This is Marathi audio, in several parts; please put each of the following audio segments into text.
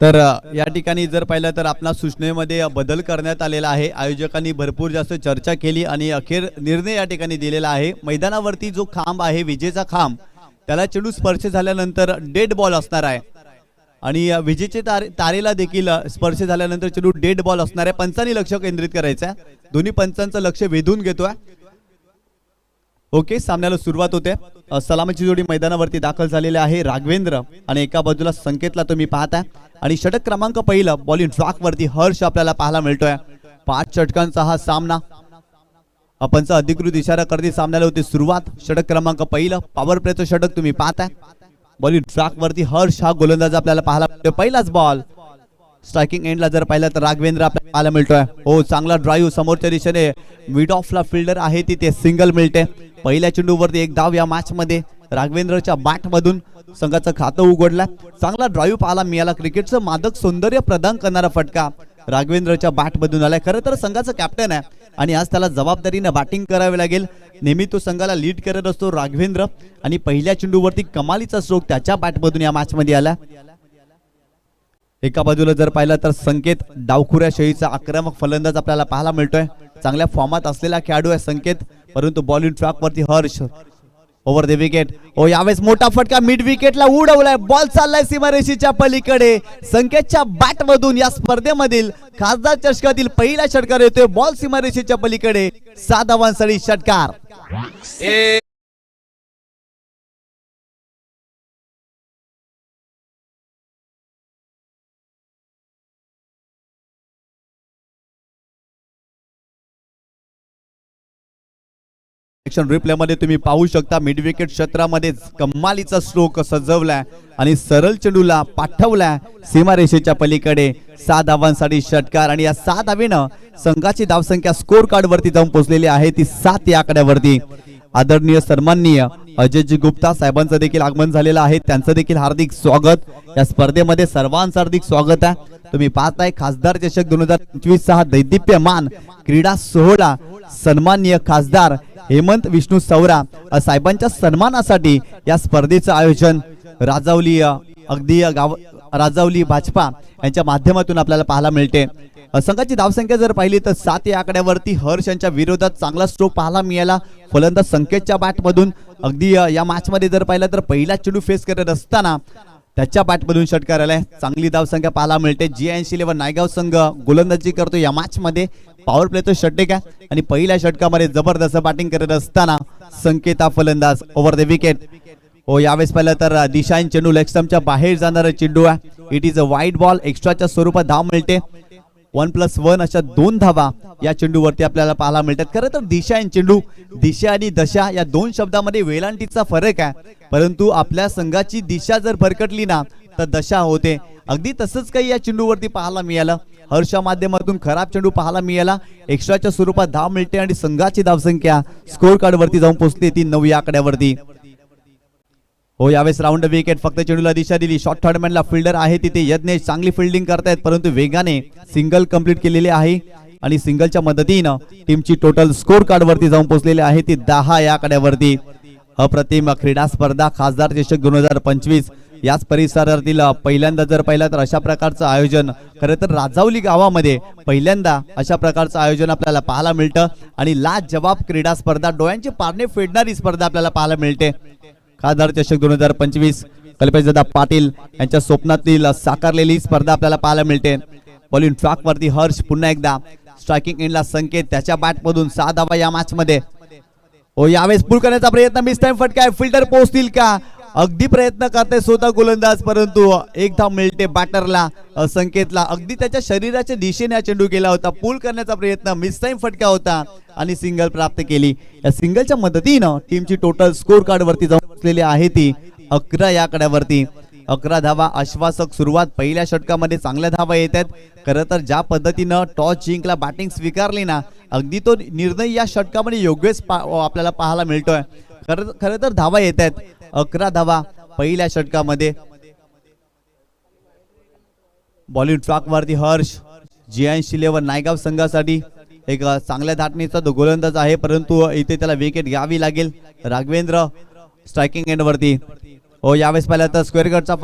तर या ठिकाणी जर पाहिलं तर आपल्या सूचनेमध्ये बदल करण्यात आलेला आहे। आयोजकांनी भरपूर जास्त चर्चा केली आणि अखेर निर्णय या ठिकाणी दिलेला आहे। मैदानावरती जो खांब आहे, विजेचा खांब, त्याला चेंडू स्पर्श झाल्यानंतर डेड बॉल असणार आहे आणि विजेचे तारेला देखील स्पर्श झाल्यानंतर चेंडू डेड बॉल असणार आहे। पंचांनी लक्ष केंद्रित करायचं आहे, दोन्ही पंचांचं लक्ष वेधून घेतोय। ओके, सामन्याला सुरुवात होते। सलामीची जोडी मैदानावरती दाखल झालेली आहे, राघवेंद्र आणि एका बाजूला संकेतला तुम्ही पाहताय आणि षटक क्रमांक पहिला बॉलिंग ट्रॅक वरती हर्ष आपल्याला पाहायला मिळतोय। 5 षटकांचा हा सामना आपणचा अधिकृत इशारा करते सामन्याला होती सुरुवात। षटक क्रमांक पहिला पॉवर प्लेचं षटक तुम्ही पाहताय। बॉलिंग ट्रॅक वरती हर्ष हा गोलंदाज आपल्याला पाहायला मिळतोय। पहिलाच बॉल स्ट्रायकिंग एंडला जर पाहिलं तर राघवेंद्र आपल्याला पाहायला मिळतोय। हो, चांगला ड्राईव्ह समोरच्या दिशेने मिड ऑफला फिल्डर आहे तिथे सिंगल मिळते। पहिल्या चेंडूवरती एक धाव या मॅच मध्ये राघवेंद्रच्या बॅट मधून संघाचं खातं उघडलं। चांगला ड्राईव्ह पाहायला मिळाला, क्रिकेटचं मादक सौंदर्य प्रदान करणारा फटका राघवेंद्रच्या बॅट मधून आलाय। खरं तर संघाचा कॅप्टन आहे आणि आज त्याला जबाबदारीने बॅटिंग करावी लागेल। नेहमी तो संघाला लीड करत असतो राघवेंद्र आणि पहिल्या चेंडूवरती कमालीचा स्ट्रोक त्याच्या बॅट मधून या मॅच मध्ये आला। एका बाजूला जर पाहिलं तर संकेत डावखुऱ्या शैलीचा आक्रमक फलंदाज आपल्याला पाहायला मिळतोय। चांगल्या फॉर्मात असलेला खेळाडू आहे संकेत, परंतु बॉलिंग ट्रॅक वरती हर्ष ओव्हर द विकेट। ओ, यावेळेस मोठा फटका मिड विकेटला उडवलाय, बॉल चाललाय सीमारेषेच्या पलीकडे। संकेतच्या बॅट मधून या स्पर्धेमधील खासदार चषकातील पहिला षटकार येतोय, बॉल सीमारेषेच्या पलीकडे 7 धावांसाठी षटकार। रिप्ले मध्ये तुम्ही पाहू शकता मिड विकेट क्षेत्रामध्ये कमालीचा स्ट्रोक सजवलाय आणि सरळ चेंडूला पाठवलाय सीमारेषेच्या पलीकडे। 7 धावांसाठी षटकार आणि या 7 धावेनं संघाची धावसंख्या स्कोर कार्ड वरती जाऊन पोहोचलेली आहे ती 7 या आकड्यावरती। आदरणीय सन्माननीय अजयजी गुप्ता साहेबांचं देखील आगमन झालेलं आहे, त्यांचं देखील हार्दिक स्वागत। या स्पर्धेमध्ये सर्वांचं हार्दिक स्वागत आहे। तुम्ही पाहताय खासदार चषक 2025 हा दैदिप्यमान क्रीडा सोहळा सन्माननीय खासदार हेमंत विष्णू सौरा साहेबांच्या सन्मानासाठी या स्पर्धेचं आयोजन राजावली भाजपा यांच्या माध्यमातून आपल्याला पाहायला मिळते। संघाची धावसंख्या जर पाहिली तर 7 या आकड्यावरती हर्ष यांच्या विरोधात चांगला स्ट्रोक पाहायला मिळाला फलंदाज संकेतच्या बॅट मधून। अगदी या मॅच मध्ये जर पाहिलं तर पहिला चेंडू फेस करत असताना त्याच्या बॅट मधून षटकार आलाय। चांगली धावसंख्या पाहायला मिळते। G80 नायगाव संघ गोलंदाजी करतो या मॅच मध्ये, पॉवर प्लेचं षटक आहे आणि पहिल्या षटकामध्ये जबरदस्त बॅटिंग करत असताना संकेत फलंदाज ओव्हर द विकेट। हो, यावेळेस पाहिलं तर दिशाईन चेंडू लेग स्टंपच्या बाहेर जाणारा चेंडू आहे। It is a wide ball, एक्स्ट्राच्या स्वरूपात धाव मिळते। 1+1 अशा 2 धावा या चेंडूवरती आपल्याला पाहायला मिळतात। खरं तर दिशाईन चेंडू, दिशा आणि दशा या 2 शब्दामध्ये वेलांटीचा फरक आहे, परंतु आपल्या संघाची दिशा जर भरकटली ना तर दशा होते। अगदी तसंच काही या चेंडूवरती पाहायला मिळालं। हर्षा माध्यमातून खराब चेंडू पाहायला मिळाला, एक्स्ट्राच्या स्वरूपात धाव मिळते आणि संघाची धावसंख्या स्कोर कार्ड वरती जाऊन पोहोचली ती 9 या आकड्यावरती। हो, यावेळेस राऊंड विकेट, फक्त चेंडूला दिशा दिली। शॉर्ट थर्डमॅनला फिल्डर आहे तिथे यज्ञेश, चांगली फिल्डिंग करतायत परंतु वेगाने सिंगल कंप्लीट केलेले आहे आणि सिंगलच्या मदतीनं टीमची टोटल स्कोर कार्ड वरती जाऊन पोहोचलेली आहे ती 10 या आकड्यावरती। अप्रतिम क्रीडा स्पर्धा खासदार चषक 2025 याच परिसरातील पहिल्यांदा जर पाहिलं तर अशा प्रकारचं आयोजन खरं तर राजावली गावामध्ये पहिल्यांदा अशा प्रकारचं आयोजन आपल्याला पाहायला मिळतं आणि लाजवाब क्रीडा स्पर्धा डोळ्यांचे पारणे फेडणारी स्पर्धा आपल्याला पाहायला मिळते। खासदार चषक 2025 कल्पेशदादा पाटील यांच्या स्वप्नातील साकारलेली स्पर्धा आपल्याला पाहायला मिळते। बॉलिंग ट्रॅक वरती हर्ष पुन्हा एकदा स्ट्रायकिंग एंडला संकेत त्याच्या बॅट मधून 6 धावा या मॅच मध्ये। ओ यावेळेस पुल करण्याचा प्रयत्न मिस टाइम फटका फिल्डर पोहोचतील का अगदी प्रयत्न करते स्वतः गोलंदाज परंतु एक धाव मिळते बॅटरला संकेतला अगदी त्याच्या शरीराच्या दिशेने चेंडू गेला होता पुल करण्याचा प्रयत्न मिस टाइम फटका होता आणि सिंगल प्राप्त केली। या सिंगलच्या मदतीनं टीमची टोटल स्कोर कार्ड वरती जाऊन बसलेली आहे ती 11 या कड्यावरती 11 धावा आश्वासक सुरुवात पहिल्या षटकामध्ये चांगल्या धावा येतात। खरं तर ज्या पद्धतीनं टॉस जिंकला बॅटिंग स्वीकारली ना अगदी तो निर्णय या षटकामध्ये योग्यच आपल्याला पाहायला मिळतोय। खरं तर धावा येत आहेत 11 धावा पहिल्या षटकामध्ये। बॉलिंग ट्रॅक वरती हर्ष GI11 नायगाव संघासाठी एक चांगल्या धाटणीचा तो गोलंदाज आहे परंतु इथे त्याला विकेट घ्यावी लागेल। राघवेंद्र स्ट्रायकिंग एंड वरती हो यावेळेस पाहिलं तर स्क्वेअर कटचा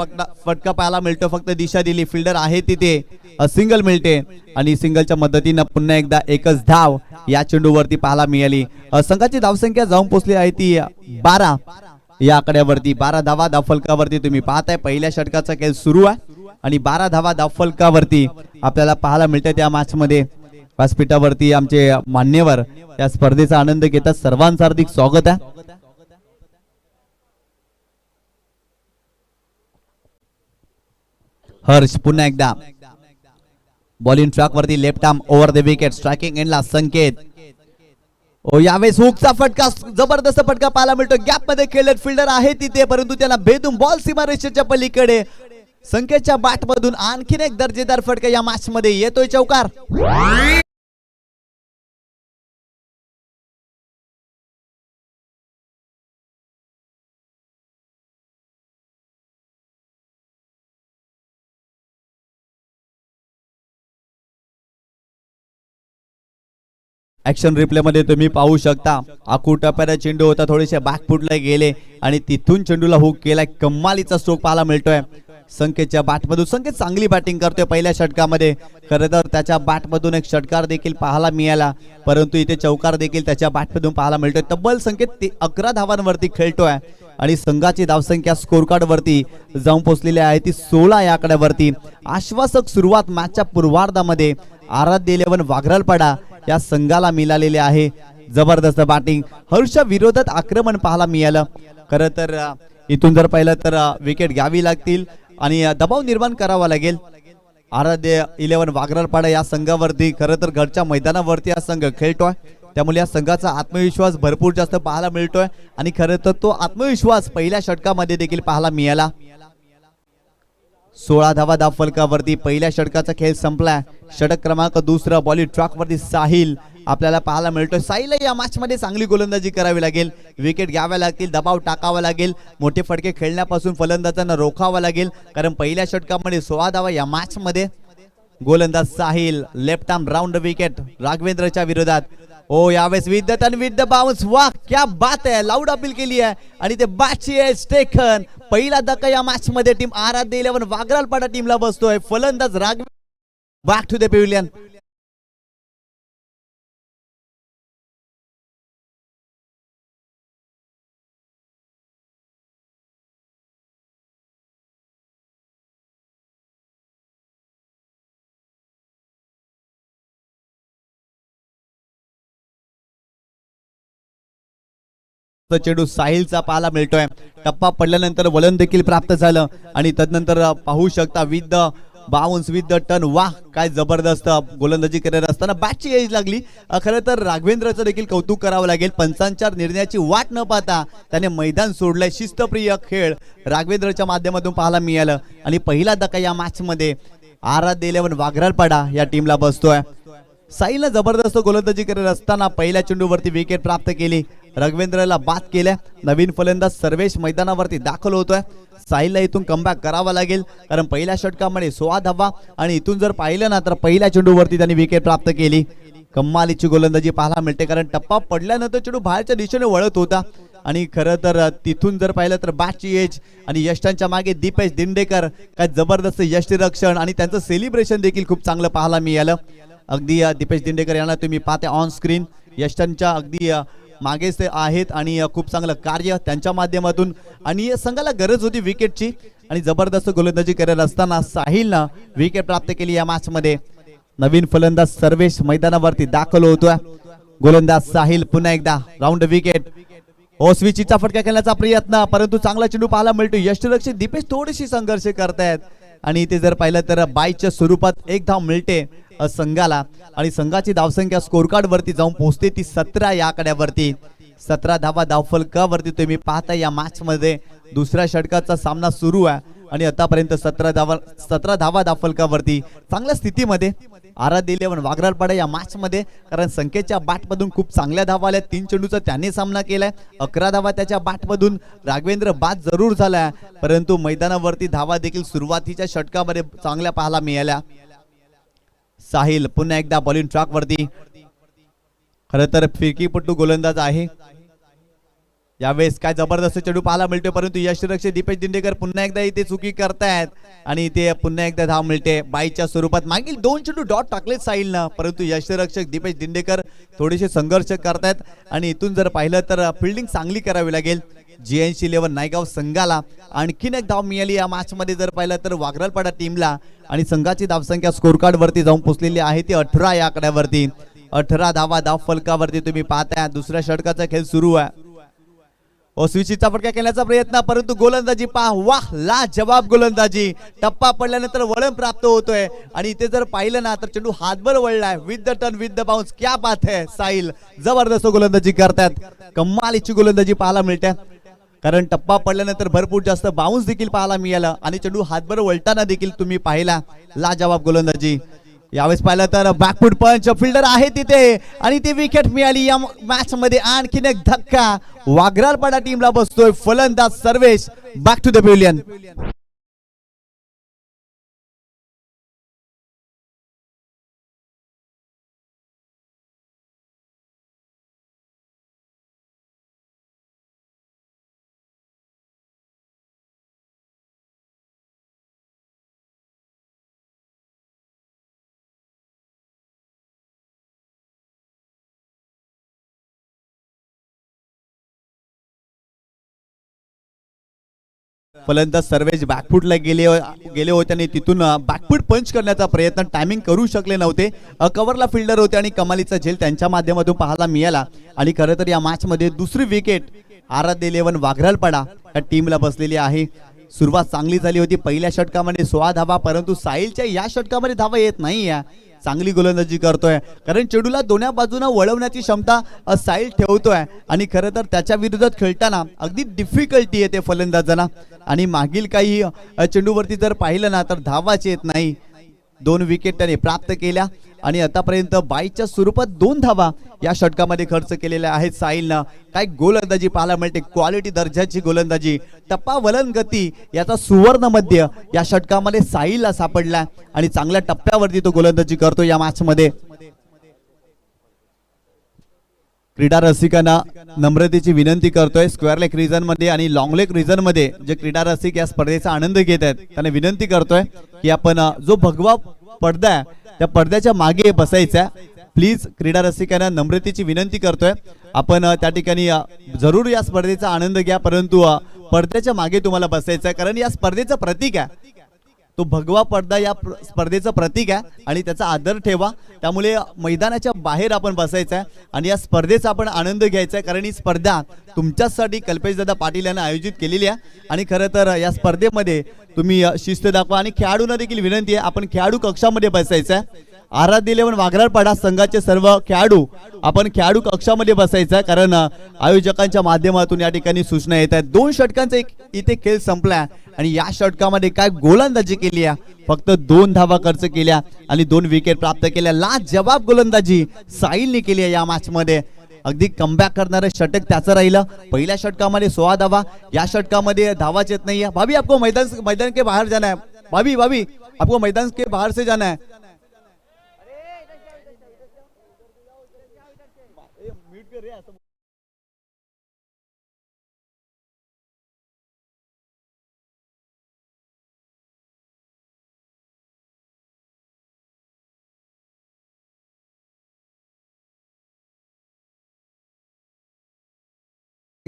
फटका पाहायला मिळतो फक्त दिशा दिली फिल्डर आहे तिथे सिंगल मिळते आणि सिंगलच्या मदतीनं पुन्हा एकदा एकच धाव या चेंडूवरती पाहायला मिळाली। संघाची धावसंख्या जाऊन पोहोचली आहे ती 12 या आकड्यावरती 12 धावा धावफलकावरती तुम्ही पाहताय पहिल्या षटकाचा खेळ सुरू आहे आणि 12 धावा धावफलकावरती आपल्याला पाहायला मिळते त्या मॅच मध्ये। व्यासपीठावरती आमचे मान्यवर या स्पर्धेचा आनंद घेतात सर्वांचं हार्दिक स्वागत आहे। हर्ष पुन्हा एकदा बॉलिंग ट्रॅक वरती left arm over the wicket striking एंडला संकेत ओ यावेळेस हुकचा फटका जबरदस्त फटका पाहायला मिळतो गॅप मध्ये खेळत फिल्डर आहे तिथे परंतु त्याला भेदून बॉल सीमारेषेच्या पलीकडे संकेतच्या बॅट मधून आणखीन एक दर्जेदार फटका या मॅच मध्ये येतोय चौकार। ऍक्शन रिप्ले मध्ये तुम्ही पाहू शकता आखूड टप्प्याचा चेंडू होता थोडेसे बॅकफुटला गेले आणि तिथून चेंडूला हुक केलाय कमालीचा स्ट्रोक पाहायला मिळतोय संकेतच्या बॅटमधून। संकेत चांगली बॅटिंग करतोय पहिल्या षटकामध्ये खरं तर त्याच्या बॅटमधून एक षटकार देखील पाहायला मिळाला परंतु इथे चौकार देखील त्याच्या बॅटमधून पाहायला मिळतोय। तब्बल संकेत 11 धावांवरती खेळतोय आणि संघाची धावसंख्या स्कोर कार्ड वरती जाऊन पोहोचलेली आहे ती 16 या आकड्यावरती। आश्वासक सुरुवात मॅचच्या पूर्वार्धामध्ये आराध्य 11 वाघरालपाडा या संघाला मिळालेले आहे। जबरदस्त बॅटिंग हर्षच्या विरोधात आक्रमण पाहायला मिळालं। खरं तर इथून जर पाहिलं तर विकेट घ्यावी लागतील आणि दबाव निर्माण करावा लागेल आराध्य 11 वाघरालपाडा या संघावरती। खरं तर घरच्या मैदानावरती हा संघ खेळतोय त्यामुळे या संघाचा आत्मविश्वास भरपूर जास्त पाहायला मिळतोय आणि खरं तर तो आत्मविश्वास पहिल्या षटकामध्ये देखील पाहायला मिळाला। 16 धावा धावफलकावरती पहिल्या षटकाचा खेळ संपलाय। षटक क्रमांक दुसरा बॉलिंग ट्रॅक वरती साहिल आपल्याला पाहायला मिळतोय। साहिलला या मॅच मध्ये चांगली गोलंदाजी करावी लागेल विकेट घ्याव्या लागतील दबाव टाकावा लागेल मोठे फटके खेळण्यापासून फलंदाजांना रोखावा लागेल कारण पहिल्या षटकामध्ये 16 धावा या मॅच मध्ये। गोलंदाज Sahil left arm round wicket राघवेंद्रच्या विरोधात ओ यावेळेस विद्युत आणि विद्युत बाउन्स वाह क्या बात है लाऊड अपील केली आहे आणि ते बॅटची एज टेकन पहिला धक्का या मॅच मध्ये टीम आराध्य 11 वाघरालपाडा टीमला बसतोय। फलंदाज Raghavendra back to the pavilion. चेंडू साहिलचा पाहायला मिळतोय टप्पा पडल्यानंतर वलन देखील प्राप्त झालं आणि तदनंतर पाहू शकता विद बाउन्स विद टर्न वाह काय जबरदस्त गोलंदाजी करत असताना बॅटची एज लागली। खरं तर राघवेंद्रचं देखील कौतुक करावं लागेल पंचांच्या निर्णयाची वाट न पाहता त्याने मैदान सोडलंय शिस्तप्रिय खेळ राघवेंद्रच्या माध्यमातून पाहायला मिळालं आणि पहिला धक्का या मॅच मध्ये आराध्य 11 वाघरालपाडा या टीमला बसतोय। साहिलने जबरदस्त गोलंदाजी करत असताना पहिल्या चेंडूवरती विकेट प्राप्त केली राघवेंद्रला बाद केल्या। नवीन फलंदाज सर्वेश मैदानावरती दाखल होतोय साहिलला इथून कमबॅक करावा लागेल कारण पहिल्या षटकामध्ये 16 धावा आणि इथून जर पाहिलं ना तर पहिल्या चेंडूवरती त्यांनी विकेट प्राप्त केली। कमालीची गोलंदाजी पाहायला मिळते कारण टप्पा पडल्यानंतर चेंडू बाहेरच्या दिशेने वळत होता आणि खरं तर तिथून जर पाहिलं तर बॅटची एज आणि यष्टांच्या मागे दीपेश दिंडेकर काय जबरदस्त यष्टीरक्षण आणि त्यांचं सेलिब्रेशन देखील खूप चांगलं पाहायला मिळालं. अगदी दीपेश दिंडेकर यांना तुम्ही पाहते ऑन स्क्रीन. यष्टांच्या अगदी मागेच ते आहेत आणि खूप चांगलं कार्य त्यांच्या माध्यमातून आणि संघाला गरज होती विकेटची आणि जबरदस्त गोलंदाजी करत असताना साहिलनं विकेट प्राप्त केली या मॅच मध्ये. नवीन फलंदाज सर्वेश मैदानावरती दाखल होतोय. गोलंदाज साहिल पुन्हा एकदा राऊंड विकेट. ओसवीचीचा फटका खेळण्याचा प्रयत्न परंतु चांगला चेंडू पाहायला मिळतो. यष्टीरक्षक दीपेश थोडीशी संघर्ष करतायत आणि इथे जर पाहिलं तर बायच्या स्वरूपात एक धाव मिळते संघाला आणि संघाची धावसंख्या स्कोर कार्ड वरती जाऊन पोहोचते ती 17 या आकड्यावरती. 17 धावा धावफलकावरती तुम्ही पाहता या मॅच मध्ये दुसऱ्या षटकाचा सामना सुरू आहे आणि आतापर्यंत 17 धावा धावफलकावरती. चांगल्या स्थितीमध्ये आराध्य 11 वागराळपाडा या मॅच मध्ये कारण संख्येच्या बॅटमधून खूप चांगल्या धावा आल्या. 3 चेंडूचा त्याने सामना केलाय. 11 धावा त्याच्या बॅटमधून राघवेंद्र बाद जरूर झालाय परंतु मैदानावरती धावा देखील सुरुवातीच्या षटकामध्ये चांगल्या पाहायला मिळाल्या. साहिल पुन्हा एकदा बॉलिंग ट्रॅक वरती. खरं तर फिरकीपट्टू गोलंदाज आहे. यावेळेस काय जबरदस्त चेंडू पाहायला मिळतोय परंतु यष्टीरक्षक दीपेश दिंडेकर पुन्हा एकदा इथे चुकी करतायत आणि इथे पुन्हा एकदा धाव मिळते बाईच्या स्वरूपात. मागील 2 चेंडू डॉट टाकलेत साहिलनं परंतु यष्टीरक्षक दीपेश दिंडेकर थोडेसे संघर्ष करतायत आणि इथून जर पाहिलं तर फिल्डिंग चांगली करावी लागेल. GNC 11 नायगाव संघाला आणखीन एक धाव मिळाली या मॅच मध्ये जर पाहिलं तर वागराळपाडा टीमला आणि संघाची धावसंख्या स्कोर कार्ड वरती जाऊन पोहोचलेली आहे ती 18 या आकड्यावरती. 18 धावा धाव फलकावरती तुम्ही पाहताय. दुसऱ्या षटकाचा खेळ सुरू आहे. ओसवीचीचा फटका खेळण्याचा प्रयत्न परंतु गोलंदाजी पहा. वाह ला जवाब गोलंदाजी. टप्पा पडल्यानंतर वळण प्राप्त होतोय आणि इथे जर पाहिलं ना तर चेंडू हातभर वळलाय. With the turn with the bounce. क्या बात है. साहिल जबरदस्त गोलंदाजी करतात. कमालीची गोलंदाजी पाहायला मिळते कारण टप्पा पडल्यानंतर भरपूर जास्त बाउन्स देखील पाहायला मिळाला आणि चेंडू हातभर वळताना देखील तुम्ही पाहिला. लाजवाब गोलंदाजी. यावेळेस पाहिलं तर बॅकफूट पंच फिल्डर आहे तिथे आणि ती विकेट मिळाली या मॅच मध्ये. आणखीन एक धक्का वागराळपाडा टीमला बसतोय. फलंदाज Sarvesh back to the pavilion. फलंदाज सर्वेश बॅकफूटला गेले होते आणि तिथून बॅकफूट पंच करण्याचा प्रयत्न टायमिंग करू शकले नव्हते. कव्हरला फिल्डर होते आणि कमालीचा झेल त्यांच्या माध्यमातून पाहायला मिळाला आणि खरं तर या मॅच मध्ये दुसरी विकेट आराध्य 11 वागराळपाडा या टीमला बसलेली आहे. सुरुवात चांगली झाली होती. पहिल्या षटकामध्ये 16 धावा परंतु साहिलच्या या षटकामध्ये धावा येत नाही. चांगली गोलंदाजी करतोय कारण चेंडूला दोन्ही बाजूने वळवण्याची क्षमता साहिल ठेवतोय आणि खरं तर त्याच्या विरोधात खेळताना अगदी डिफिकल्टी येते फलंदाजांना आणि मागील काही चेंडूवरती जर पाहिलं ना तर धावाच येत नाही. 2 विकेट त्याने प्राप्त केल्या आणि आतापर्यंत 22च्या स्वरूपात 2 धावा या षटकामध्ये खर्च केलेल्या आहेत साहिलनं. काय गोलंदाजी पाहायला मिळते. क्वालिटी दर्जाची गोलंदाजी. टप्पा वलन गती याचा सुवर्ण मध्य या षटकामध्ये साहिलला सापडला आणि चांगल्या टप्प्यावरती तो गोलंदाजी करतो या मॅच मध्ये. क्रीडा रसिकांना नम्रतेची विनंती करतोय. स्क्वेअर लेग रिजन मध्ये आणि लॉंग लेग रिजन मध्ये जे क्रीडा रसिक या स्पर्धेचा आनंद घेत आहेत त्यांना विनंती करतोय की आपण जो भगवा पडदा आहे त्या पडद्याच्या मागे बसायचा. प्लीज क्रीडा रसिकांना नम्रतेची विनंती करतोय. आपण त्या ठिकाणी जरूर या स्पर्धेचा आनंद घ्या परंतु पडद्याच्या मागे तुम्हाला बसायचं आहे कारण या स्पर्धेचं प्रतीक आहे. तो भगवा पडदा या स्पर्धेचं प्रतीक आहे आणि त्याचा आदर ठेवा. त्यामुळे मैदानाच्या बाहेर आपण बसायचं आहे आणि या स्पर्धेचा आपण आनंद घ्यायचा आहे कारण ही स्पर्धा तुमच्यासाठी कल्पेशदादा पाटील यांनी आयोजित केलेली आहे आणि खरं तर या स्पर्धेमध्ये तुम्ही शिस्त दाखवा आणि खेळाडूंना देखील विनंती आहे आपण खेळाडू कक्षामध्ये बसायचं आहे. आराध्य 11 वागराळपाडा संघाचे सर्व खेळाडू आपण खेळाडू कक्षामध्ये बसायचं कारण आयोजकांच्या माध्यमातून या ठिकाणी सूचना येत आहेत. 2 षटकांचा इथे खेळ संपला आणि या षटकामध्ये काय गोलंदाजी केली आहे. फक्त 2 धावा खर्च केल्या आणि 2 विकेट प्राप्त केल्या. लाजवाब गोलंदाजी साहिलने केली आहे या मॅच मध्ये. अगदी कमबॅक करणारे षटक त्याचं राहिलं. पहिल्या षटकामध्ये 16 धावा. या षटकामध्ये धावाच येत नाहीये. भाभी आपको मैदान के बाहर जाना है. भाभी आपको मैदान के बाहर से जाना है. म्यूट कर रहे हैं.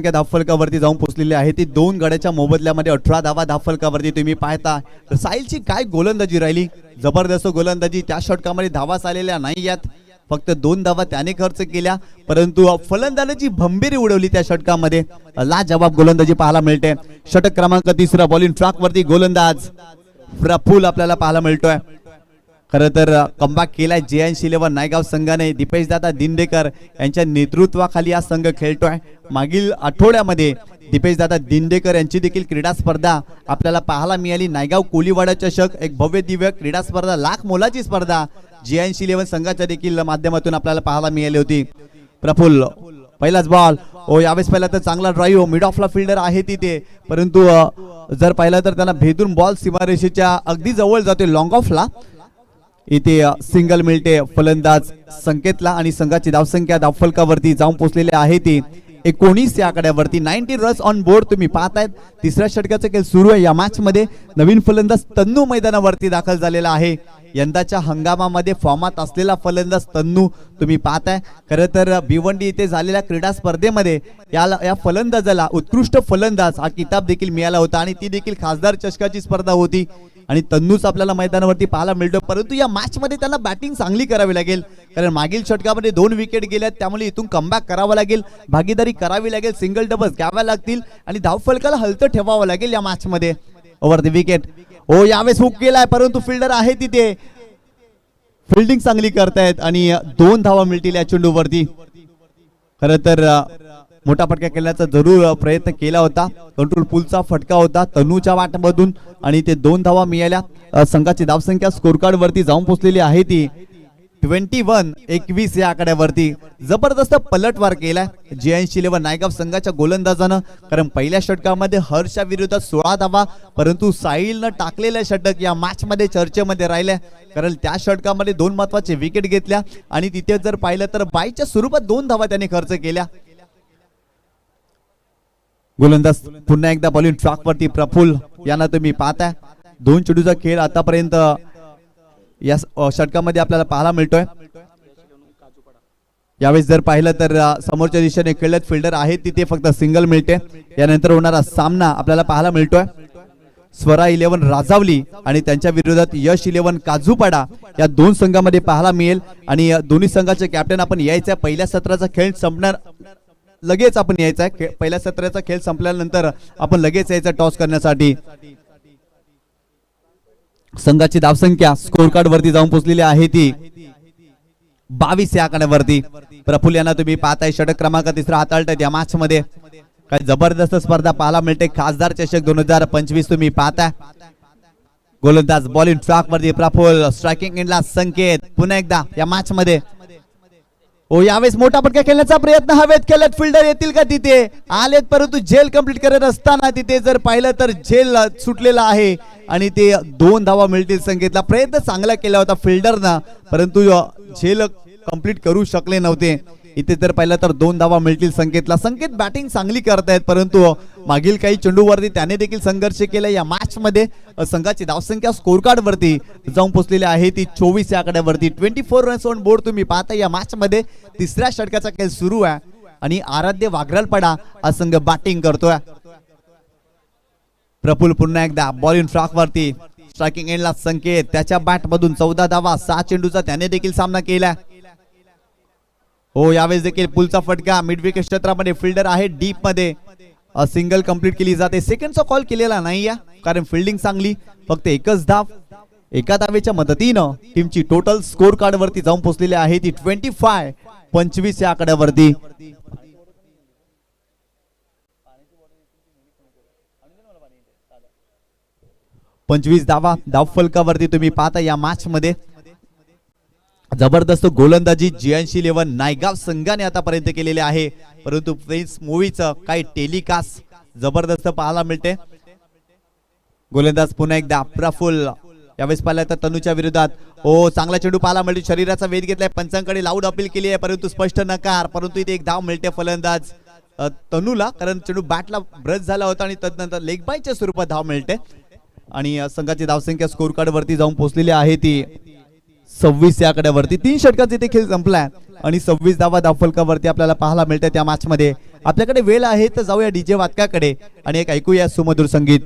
धावफलकावरती जाऊन पोहोचलेली आहे ती 2 गड्याच्या मोबदल्यामध्ये 18 धावा धावफलकावरती तुम्ही पाहता. साहिलची काय गोलंदाजी राहिली, जबरदस्त गोलंदाजी. त्या षटकामध्ये धावा आलेल्या नाही यात, फक्त 2 धावा त्याने खर्च केल्या, परंतु फलंदाजाची भंबीरी उडवली त्या षटकामध्ये. लाजवाब गोलंदाजी पाहायला मिळते. षटक क्रमांक 3 बॉलिंग ट्रॅक वरती गोलंदाज प्रफुल्ल आपल्याला पाहायला मिळतोय. खरं तर कमबॅक केलाय JN11 नायगाव संघाने. दीपेश दादा दिंडेकर यांच्या नेतृत्वाखाली हा संघ खेळतोय. मागील आठवड्यामध्ये दीपेश दादा दिंडेकर यांची देखील क्रीडा स्पर्धा आपल्याला पाहायला मिळाली. नायगाव कोलीवाडा चषक, एक भव्य दिव्य क्रीडा स्पर्धा, लाख मोलाची स्पर्धा JN11 संघाच्या देखील माध्यमातून आपल्याला पाहायला मिळाली होती. प्रफुल्ल पहिलाच बॉल. यावेळेस पहिला तर चांगला ड्राईव्ह, मिड ऑफला फिल्डर आहे तिथे, परंतु जर पाहिलं तर त्यांना भेदून बॉल सीमारेषेच्या अगदी जवळ जाते लॉंग ऑफला. इथे सिंगल मिळते फलंदाज संकेतला आणि संघाची धावसंख्या धावफलकावरती जाऊन पोहोचलेली आहे ती 19 या आकड्यावरती. 90 रन्स ऑन बोर्ड तुम्ही पाहतायत. तिसऱ्या षटकाचा खेळ सुरू आहे. या मॅच मध्ये नवीन फलंदाज तन्नू मैदानावरती दाखल झालेला आहे. यंदाच्या हंगामामध्ये फॉर्मात असलेला फलंदाज तन्नू तुम्ही पाहताय. खरं तर भिवंडी इथे झालेल्या क्रीडा स्पर्धेमध्ये या फलंदाजाला उत्कृष्ट फलंदाज हा किताब देखील मिळाला होता आणि ती देखील खासदार चषकाची स्पर्धा होती आणि तन्नूच आपल्याला मैदानावरती पाहायला मिळतो. परंतु या मॅच मध्ये त्यांना बॅटिंग चांगली करावी लागेल, कारण मागील षटकामध्ये 2 विकेट गेल्यात, त्यामुळे इथून कमबॅक करावा लागेल, भागीदारी करावी लागेल, सिंगल डबल्स घ्याव्या लागतील आणि धावफलकाला हलतं ठेवावं लागेल या मॅच मध्ये. Over the wicket. यावेळेस हुक केलाय, परंतु फिल्डर आहे तिथे, फिल्डिंग चांगली करतायत आणि 2 धावा मिळतील या चेंडूवरती. खरं तर मोठा फटका खेळण्याचा जरूर प्रयत्न केला होता. कंट्रोल पुलचा फटका होता तनूच्या वाटमधून आणि ते 2 धावा मिळाल्या. संघाची धावसंख्या स्कोर कार्ड वरती जाऊन पोहोचलेली आहे ती 21 या आकड्यावरती. जबरदस्त पलटवार केलाय JN11 नायगाव संघाच्या गोलंदाजानं, कारण पहिल्या षटकामध्ये हर्षा विरोधात 16 धावा, परंतु साहिलनं टाकलेल्या षटक या मॅच मध्ये चर्चेमध्ये राहिल्या, कारण त्या षटकामध्ये 2 महत्वाचे विकेट घेतल्या आणि तिथे जर पाहिलं तर बाईच्या स्वरूपात 2 धावा त्याने खर्च केल्या. गोलंदाज पुन्हा एकदा बॉलिंग ट्रॅक वरती प्रफुल्ल यांना तुम्ही पाहताय. 2 चेंडूचा खेळ आतापर्यंत या षटकामध्ये आपल्याला पाहायला मिळतोय. यावेळेस जर पाहिलं तर समोरच्या दिशेने खेळत फिल्डर आहे तिथे फक्त सिंगल मिळते. यानंतर होणारा सामना आपल्याला पाहायला मिळतोय स्वरा 11 राजावली आणि त्यांच्या विरोधात यश 11 काजूपाडा या 2 संघामध्ये पाहायला मिळेल. आणि दोन्ही संघाचे कॅप्टन आपण यायच्या पहिल्या सत्राचा खेळ संपणार लगेच आपण यायचा आहे. पहिल्या सत्राचा खेळ संपल्यानंतर आपण लगेच यायचा टॉस करण्यासाठी. संघाची धावसंख्या स्कोर कार्ड वरती जाऊन पोहोचलेली आहे ती 22 या आकड्यावरती. प्रफुल्ल यांना तुम्ही पाहताय. षटक क्रमांक 3 हाताळतात या मॅच मध्ये. काय जबरदस्त स्पर्धा पाहायला मिळते. खासदार चषक 2025 तुम्ही पाहताय. गोलंदाज बॉलिंग ट्रॅक वरती प्रफुल्ल, स्ट्रायकिंग एंडला संकेत. पुन्हा एकदा या मॅच मध्ये यावेळेस मोठा फटका खेळण्याचा प्रयत्न हवेत केलेत, फिल्डर येतील का तिथे, आलेत, परंतु झेल कंप्लीट करत असताना तिथे जर पाहिलं तर झेल सुटलेला आहे आणि ते 2 धावा मिळतील संकेतला. प्रयत्न चांगला केला होता फिल्डरना, परंतु झेल कंप्लीट करू शकले नव्हते. इथे जर पाहिलं तर 2 धावा मिळतील संकेतला. संकेत बॅटिंग चांगली करतायत, परंतु मागील काही चेंडूवरती त्याने देखील संघर्ष केला. या मॅच मध्ये संघाची धावसंख्या स्कोर कार्ड वरती जाऊन पोहोचलेली आहे ती 24 या आकड्यावरती. 24 रन्स ऑन बोर्ड तुम्ही पाहता. या मॅच मध्ये तिसऱ्या षटकाचा खेळ सुरू आहे आणि आराध्य वाघरालपाडा हा संघ बॅटिंग करतोय. प्रफुल्ल पुन्हा एकदा बॉलिंग ट्रॅक वरती, स्ट्रायकिंग एंडला संकेत. त्याच्या बॅट मधून 14 धावा, 6 चेंडूचा त्याने देखील सामना केला. यावेळेस देखील पुलचा फटका. मिड विकेट क्षेत्रामध्ये फिल्डर आहे डीप मध्ये, सिंगल कंप्लीट केली जाते. सेकंडचा कॉल केलेला नाही या, कारण फिल्डिंग चांगली. फक्त एकच धाव, एका धावेच्या मदतीनं टीमची टोटल स्कोर कार्ड वरती जाऊन पोहोचलेली आहे ती 25 या आकड्यावरती. धावा धावफलकावरती तुम्ही पाहता. या मॅच मध्ये जबरदस्त गोलंदाजी JN11 नायगाव संघाने आतापर्यंत केलेले आहे, परंतु प्रिन्स मूवीचं काही टेलिकास्ट जबरदस्त पाहायला मिळते. गोलंदाज पुन्हा एकदा प्रफुल्ल. यावेळेस पाहिलं तर तनूच्या विरोधात चांगला चेंडू पाहायला मिळतो. शरीराचा वेध घेतलाय, पंचांकडे लाऊड अपील केली आहे, परंतु स्पष्ट नकार. परंतु इथे एक धाव मिळते फलंदाज तनूला, कारण चेंडू बॅटला ब्रश झाला होता आणि तदनंतर लेग बायच्या स्वरूपात धाव मिळते आणि संघाची धावसंख्या स्कोर कार्ड वरती जाऊन पोहोचलेली आहे ती 26 या आकड्यावरती 3 षटकांचा इथे खेळ संपलाय आणि 26 धावा धावफलकावरती आपल्याला पाहायला मिळते त्या मॅच मध्ये. आपल्याकडे वेळ आहे तर जाऊया डीजे वादकाकडे आणि एक ऐकूया सुमधुर संगीत.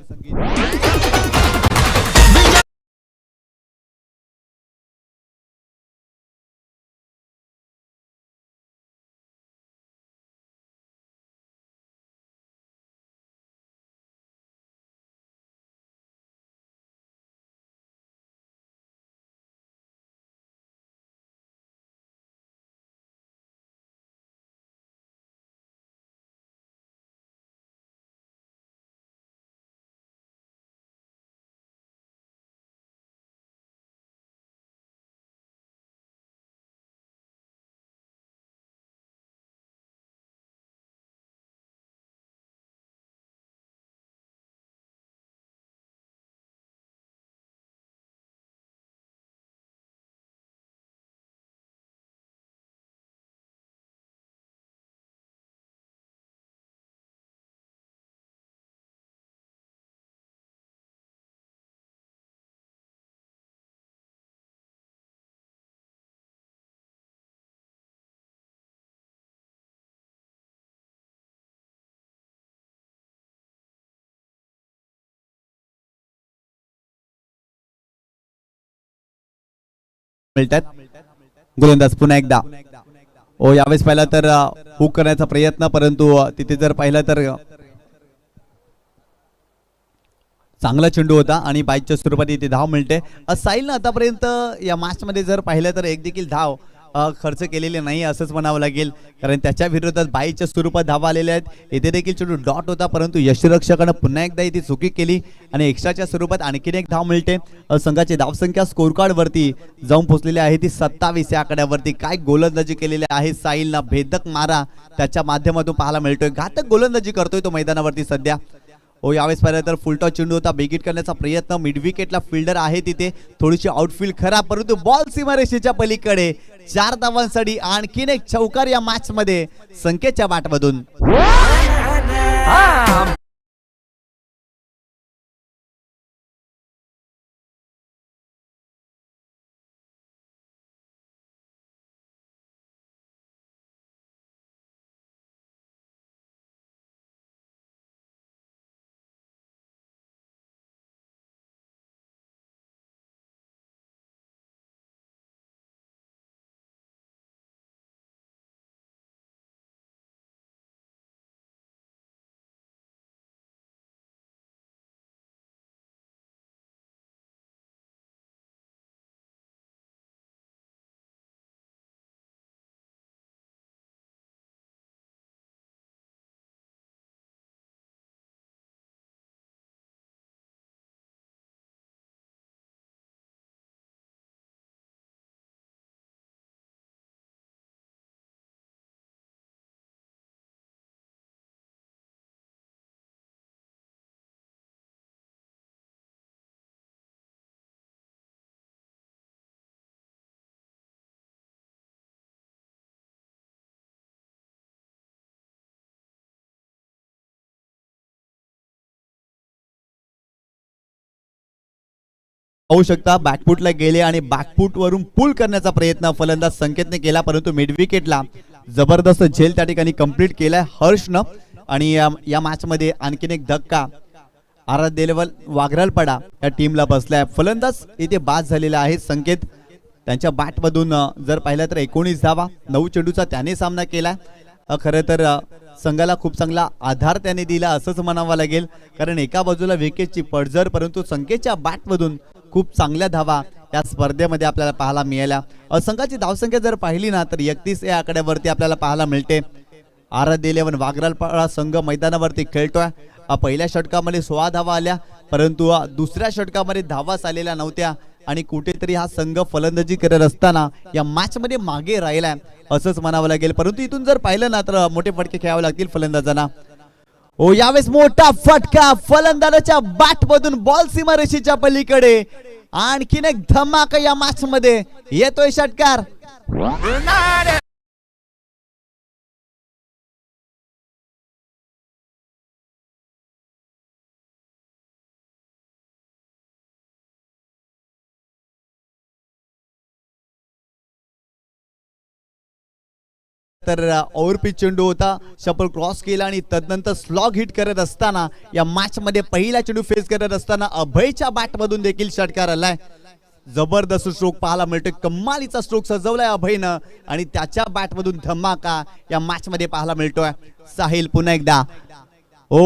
मिळतात. गोलंदाज पुन्हा एकदा यावेळेस पाहिला तर हुक करण्याचा प्रयत्न, परंतु तिथे जर पाहिलं तर चांगला चेंडू होता आणि बाईकच्या स्वरूपात इथे धाव मिळते. साहिलनं आतापर्यंत या मॅच मध्ये जर पाहिलं तर एक देखील धाव खर्च केलेले नाही असंच म्हणावं लागेल, कारण त्याच्या विरोधात बाईच्या स्वरूपात धावा आलेल्या आहेत. इथे देखील चेंडू डॉट होता, परंतु यष्टिरक्षकानं पुन्हा एकदा इथे चुकी केली आणि एक्स्ट्राच्या स्वरूपात आणखीन एक धाव मिळते. संघाची धावसंख्या स्कोर कार्ड वरती जाऊन पोहोचलेली आहे ती 27 या आकड्यावरती. काय गोलंदाजी केलेली आहे साहिलनं, भेदक मारा त्याच्या माध्यमातून पाहायला मिळतोय. घातक गोलंदाजी करतोय तो मैदानावरती सध्या. यावेळेस पाहिलं तर फुलटॉस चेंडू होता, बेगिट करण्याचा प्रयत्न, मिड विकेटला फिल्डर आहे तिथे, थोडीशी आउटफील्ड खराब, परंतु बॉल सीमारेषेच्या पलीकडे 4 धावांसाठी आणखीन एक चौकार या मॅच मध्ये संकेतच्या बॅटमधून. पाहू शकता बॅकफुटला गेले आणि बॅकफुट वरून पुल करण्याचा प्रयत्न फलंदाज संकेतने केला, परंतु मिड विकेटला जबरदस्त झेल त्या ठिकाणी कंप्लीट केलाय हर्षनं. आणि या मॅच मध्ये आणखीन एक धक्का आराध्य लेवल वाघरालपाडा या टीमला बसलाय. फलंदाज इथे बाद झालेला आहे संकेत. त्यांच्या बॅटमधून जर पाहिलं तर 19 धावा, 9 चेंडूचा त्याने सामना केलाय. खरं तर संघाला खूप चांगला आधार त्याने दिला असंच म्हणावं लागेल, कारण एका बाजूला विकेटची पडझड, परंतु संकेतच्या बॅटमधून खूप चांगल्या धावा या स्पर्धेमध्ये आपल्याला पाहायला मिळाल्या. संघाची धावसंख्या जर पाहिली ना तर 31 या आकड्यावरती आपल्याला पाहायला मिळते. आराध्य इलेव्हन वाघरालपाडा संघ मैदानावरती खेळतोय. पहिल्या षटकामध्ये 16 धावा आल्या, परंतु दुसऱ्या षटकामध्ये धावाच आलेल्या नव्हत्या आणि कुठेतरी हा संघ फलंदाजी करत असताना या मॅच मध्ये मागे राहिलाय असंच म्हणावं लागेल. परंतु इथून जर पाहिलं ना तर मोठे फटके खेळावे लागतील फलंदाजांना. यावेळेस मोठा फटका फलंदाजाच्या बॅट मधून बॉल सीमारेषेच्या पलीकडे. आणखीन एक धमाका या मॅच मध्ये येतोय षटकार. तर ओव्हरपिच चेंडू होता, शपल क्रॉस केला आणि तदनंतर स्लॉग हिट करत असताना या मॅच मध्ये पहिला चेंडू फेस करत असताना अभयच्या बॅट मधून देखील षटकार आलाय. जबरदस्त स्ट्रोक पाहायला मिळतोय, कमालीचा स्ट्रोक सजवलाय अभयनं आणि त्याच्या बॅट मधून धमाका या मॅच मध्ये पाहायला मिळतोय. साहिल पुन्हा एकदा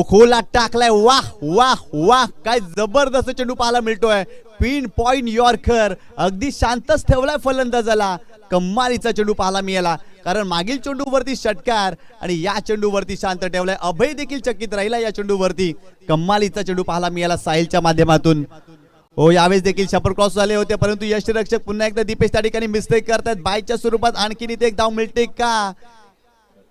खोला टाकलाय, वाह वाह वाह, काय जबरदस्त चेंडू पाहायला मिळतोय. पिन पॉइंट यॉर्कर, अगदी शांतच ठेवलाय फलंदाजाला. कमालीचा चेंडू पाहायला मिळाला, कारण मागील चेंडूवरती षटकार आणि या चेंडूवरती शांत ठेवलाय. अभय देखील चकित राहिला या चेंडूवरती. कमालीचा चेंडू पाहायला मिळाला साहिलच्या माध्यमातून. यावेळेस देखील शपर क्रॉस झाले होते, परंतु यष्टीरक्षक पुन्हा एकदा दीपेश त्या ठिकाणी मिस्टेक करतात. बायच्या स्वरूपात आणखीन इथे एक धाव मिळते का,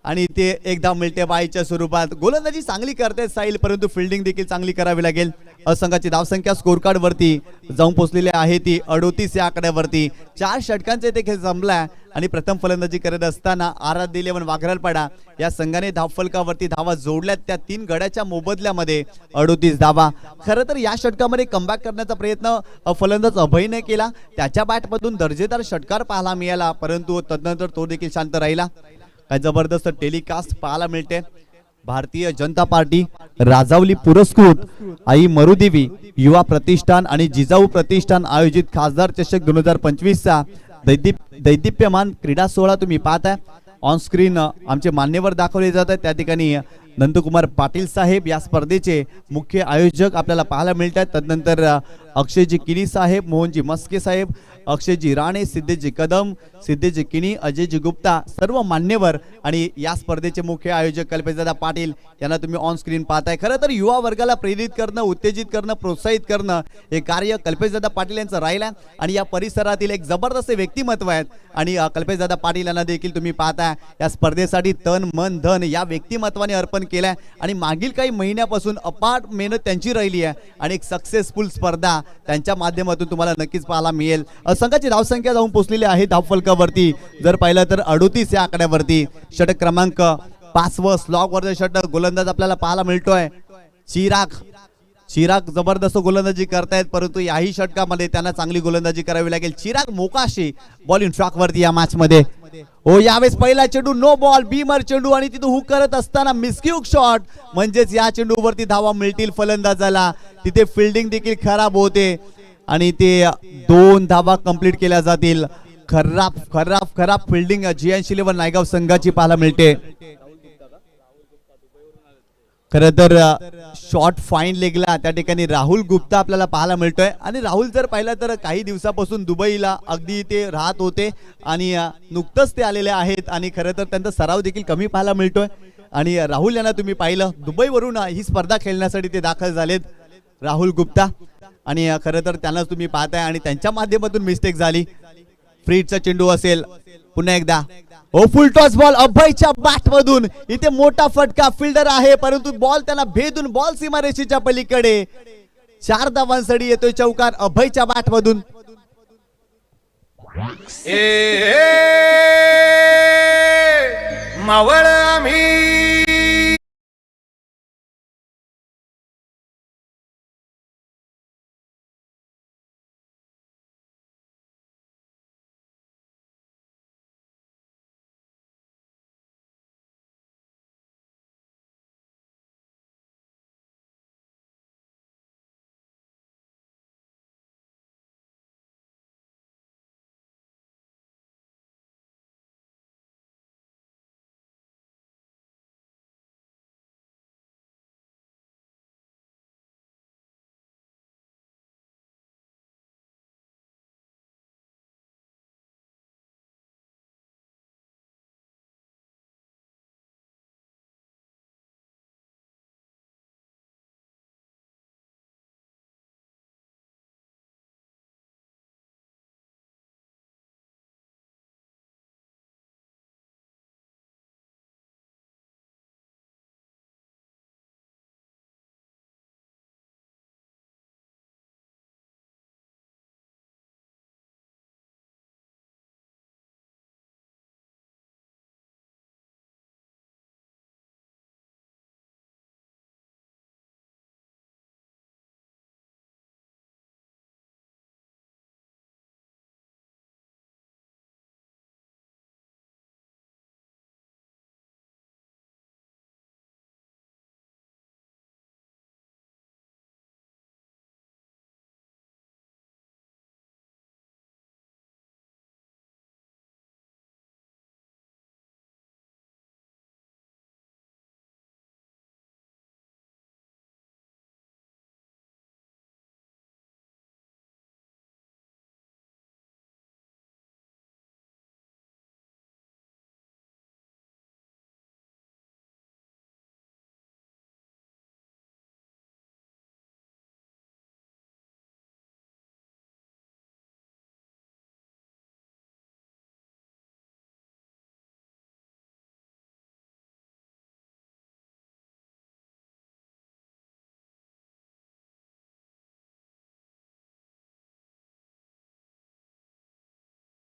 आणि ते एक धाव मिळते बायच्या स्वरूपात. गोलंदाजी चांगली करते साहिल, परंतु फिल्डिंग देखील चांगली करावी लागेल. संघाची धावसंख्या स्कोर कार्ड वरती जाऊन पोहोचलेली आहे, ती 38 या आकड्यावरती. 4 षटकांचे ते खेळ जमलाय आणि प्रथम फलंदाजी करत असताना आराध्य इलेव्हन वाघरालपाडा या संघाने धावफलकावरती धावा जोडल्यात. त्या 3 गड्याच्या मोबदल्यामध्ये 38 धावा. खरं तर या षटकामध्ये कमबॅक करण्याचा प्रयत्न फलंदाज अभयने केला, त्याच्या बॅटमधून दर्जेदार षटकार पाहायला मिळाला, परंतु तदनंतर तो देखील शांत राहिला. काय जबरदस्त टेलिकास्ट पाहायला मिळते. भारतीय जनता पार्टी, राजावली पुरस्कृत आई मरुदेवी युवा प्रतिष्ठान आणि जिजाऊ प्रतिष्ठान आयोजित खासदार चषक 2025 चा दैदिप्यमान क्रीडा सोहळा तुम्ही पाहताय. ऑन स्क्रीन आमचे मान्यवर दाखवले जात आहेत. त्या ठिकाणी नंदकुमार पाटील साहेब या स्पर्धेचे मुख्य आयोजक आपल्याला पाहायला मिळतात. तदनंतर अक्षयजी किनी साहेब, मोहनजी मस्के साहेब, अक्षयजी राणे, सिद्धेजी कदम, सिद्धेजी किनी, अजयजी गुप्ता, सर्व मान्यवर आणि या स्पर्धेचे मुख्य आयोजक कल्पेशदादा पाटील यांना तुम्ही ऑन स्क्रीन पाहताय. खरं तर युवा वर्गाला प्रेरित करणं, उत्तेजित करणं, प्रोत्साहित करणं हे कार्य कल्पेशदादा पाटील यांचं राहिलं आणि या परिसरातील एक जबरदस्त व्यक्तिमत्व आहेत. आणि कल्पेशदादा पाटील यांना देखील तुम्ही पाहताय या स्पर्धेसाठी तन मन धन या व्यक्तिमत्वाने अर्पण केलंय आणि मागील काही महिन्यापासून अपाट मेहनत त्यांची राहिली आहे आणि एक सक्सेसफुल स्पर्धा त्यांच्या माध्यमातून तुम्हाला नक्कीच पाहायला मिळेल. संघाची धावसंख्या जाऊन पोहोचलेली आहे धावफलकावरती जर पाहिलं तर 38 या आकड्यावरती. षटक क्रमांक 5 व स्लॉग वरचा षटक गोलंदाज आपल्याला पाहायला मिळतोय चिराग जबरदस्त गोलंदाजी करतायत, परंतु याही षटकामध्ये त्यांना चांगली गोलंदाजी करावी लागेल. चिराग मोकाशी बॉलिंग ट्रॅक वरती या मॅच मध्ये. यावेळेस पहिला चेंडू नो बॉल, बीमर चेंडू आणि तिथं हुक करत असताना मिसक्यूक शॉट, म्हणजेच या चेंडूवरती धावा मिळतील फलंदाजाला. तिथे फिल्डिंग देखील खराब होते आणि ते 2 धावा कंप्लीट केल्या जातील. खराब खराब खराब फिल्डिंग GN11 नायगाव संघाची पाहायला मिळते. खरं तर शॉर्ट फाईन लेगला त्या ठिकाणी राहुल गुप्ता आपल्याला पाहायला मिळतोय आणि राहुल जर पाहिलं तर काही दिवसापासून दुबईला अगदी ते राहत होते आणि नुकतंच ते आलेले आहेत आणि खरं तर त्यांचा सराव देखील कमी पाहायला मिळतोय. आणि राहुल यांना तुम्ही पाहिलं दुबईवरून ही स्पर्धा खेळण्यासाठी ते दाखल झालेत राहुल गुप्ता. आणि खरं तर त्यांना तुम्ही पाहताय आणि त्यांच्या माध्यमातून मिस्टेक झाली. फ्रीडचा चेंडू असेल पुन्हा एकदा. फुल टॉस बॉल अभयच्या बॅट मधून. इथे मोठा फटका, फिल्डर आहे परंतु बॉल त्यांना भेदून बॉल सीमारेषेच्या पलीकडे. 4 धावांसाठी येतोय चौकार अभयच्या बॅट मधून. मावळ आम्ही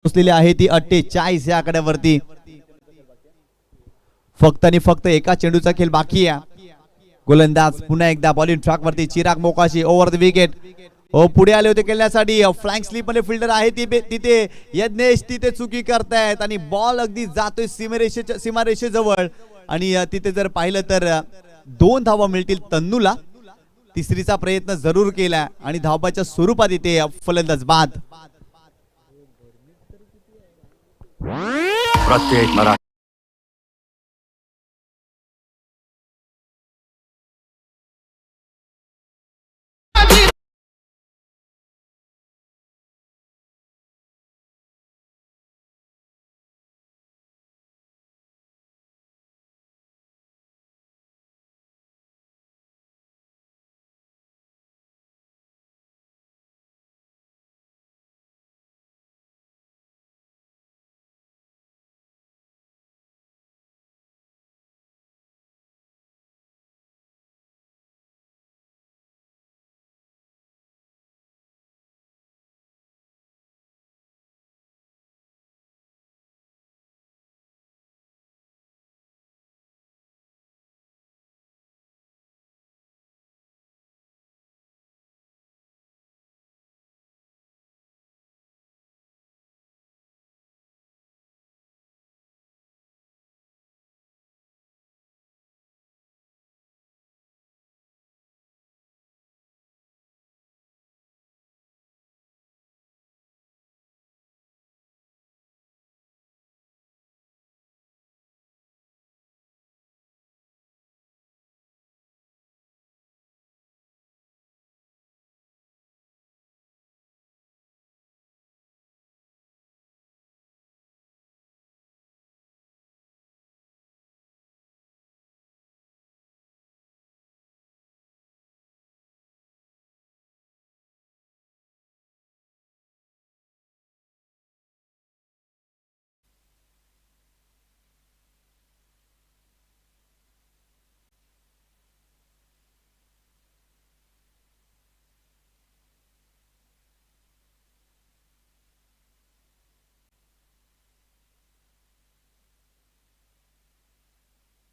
पोहोचलेली आहे ती 48 या आकड्यावरती. फक्त आणि फक्त एका चेंडूचा खेळ बाकी आहे. गोलंदाज पुन्हा एकदा बॉलिंग ट्रॅक वरती. Chirag Mokashi over the wicket. पुढे आले होते खेळण्यासाठी. फ्लँक स्लीप मध्ये फिल्डर आहे तिथे यज्ञेश तिथे चुकी करतायत आणि बॉल अगदी जातोय सीमारेषेजवळ. आणि तिथे जर पाहिलं तर 2 धावा मिळतील तन्नूला. तिसरीचा प्रयत्न जरूर केला आणि धावाच्या स्वरूपात इथे फलंदाज बाद. प्रत्येक मराठी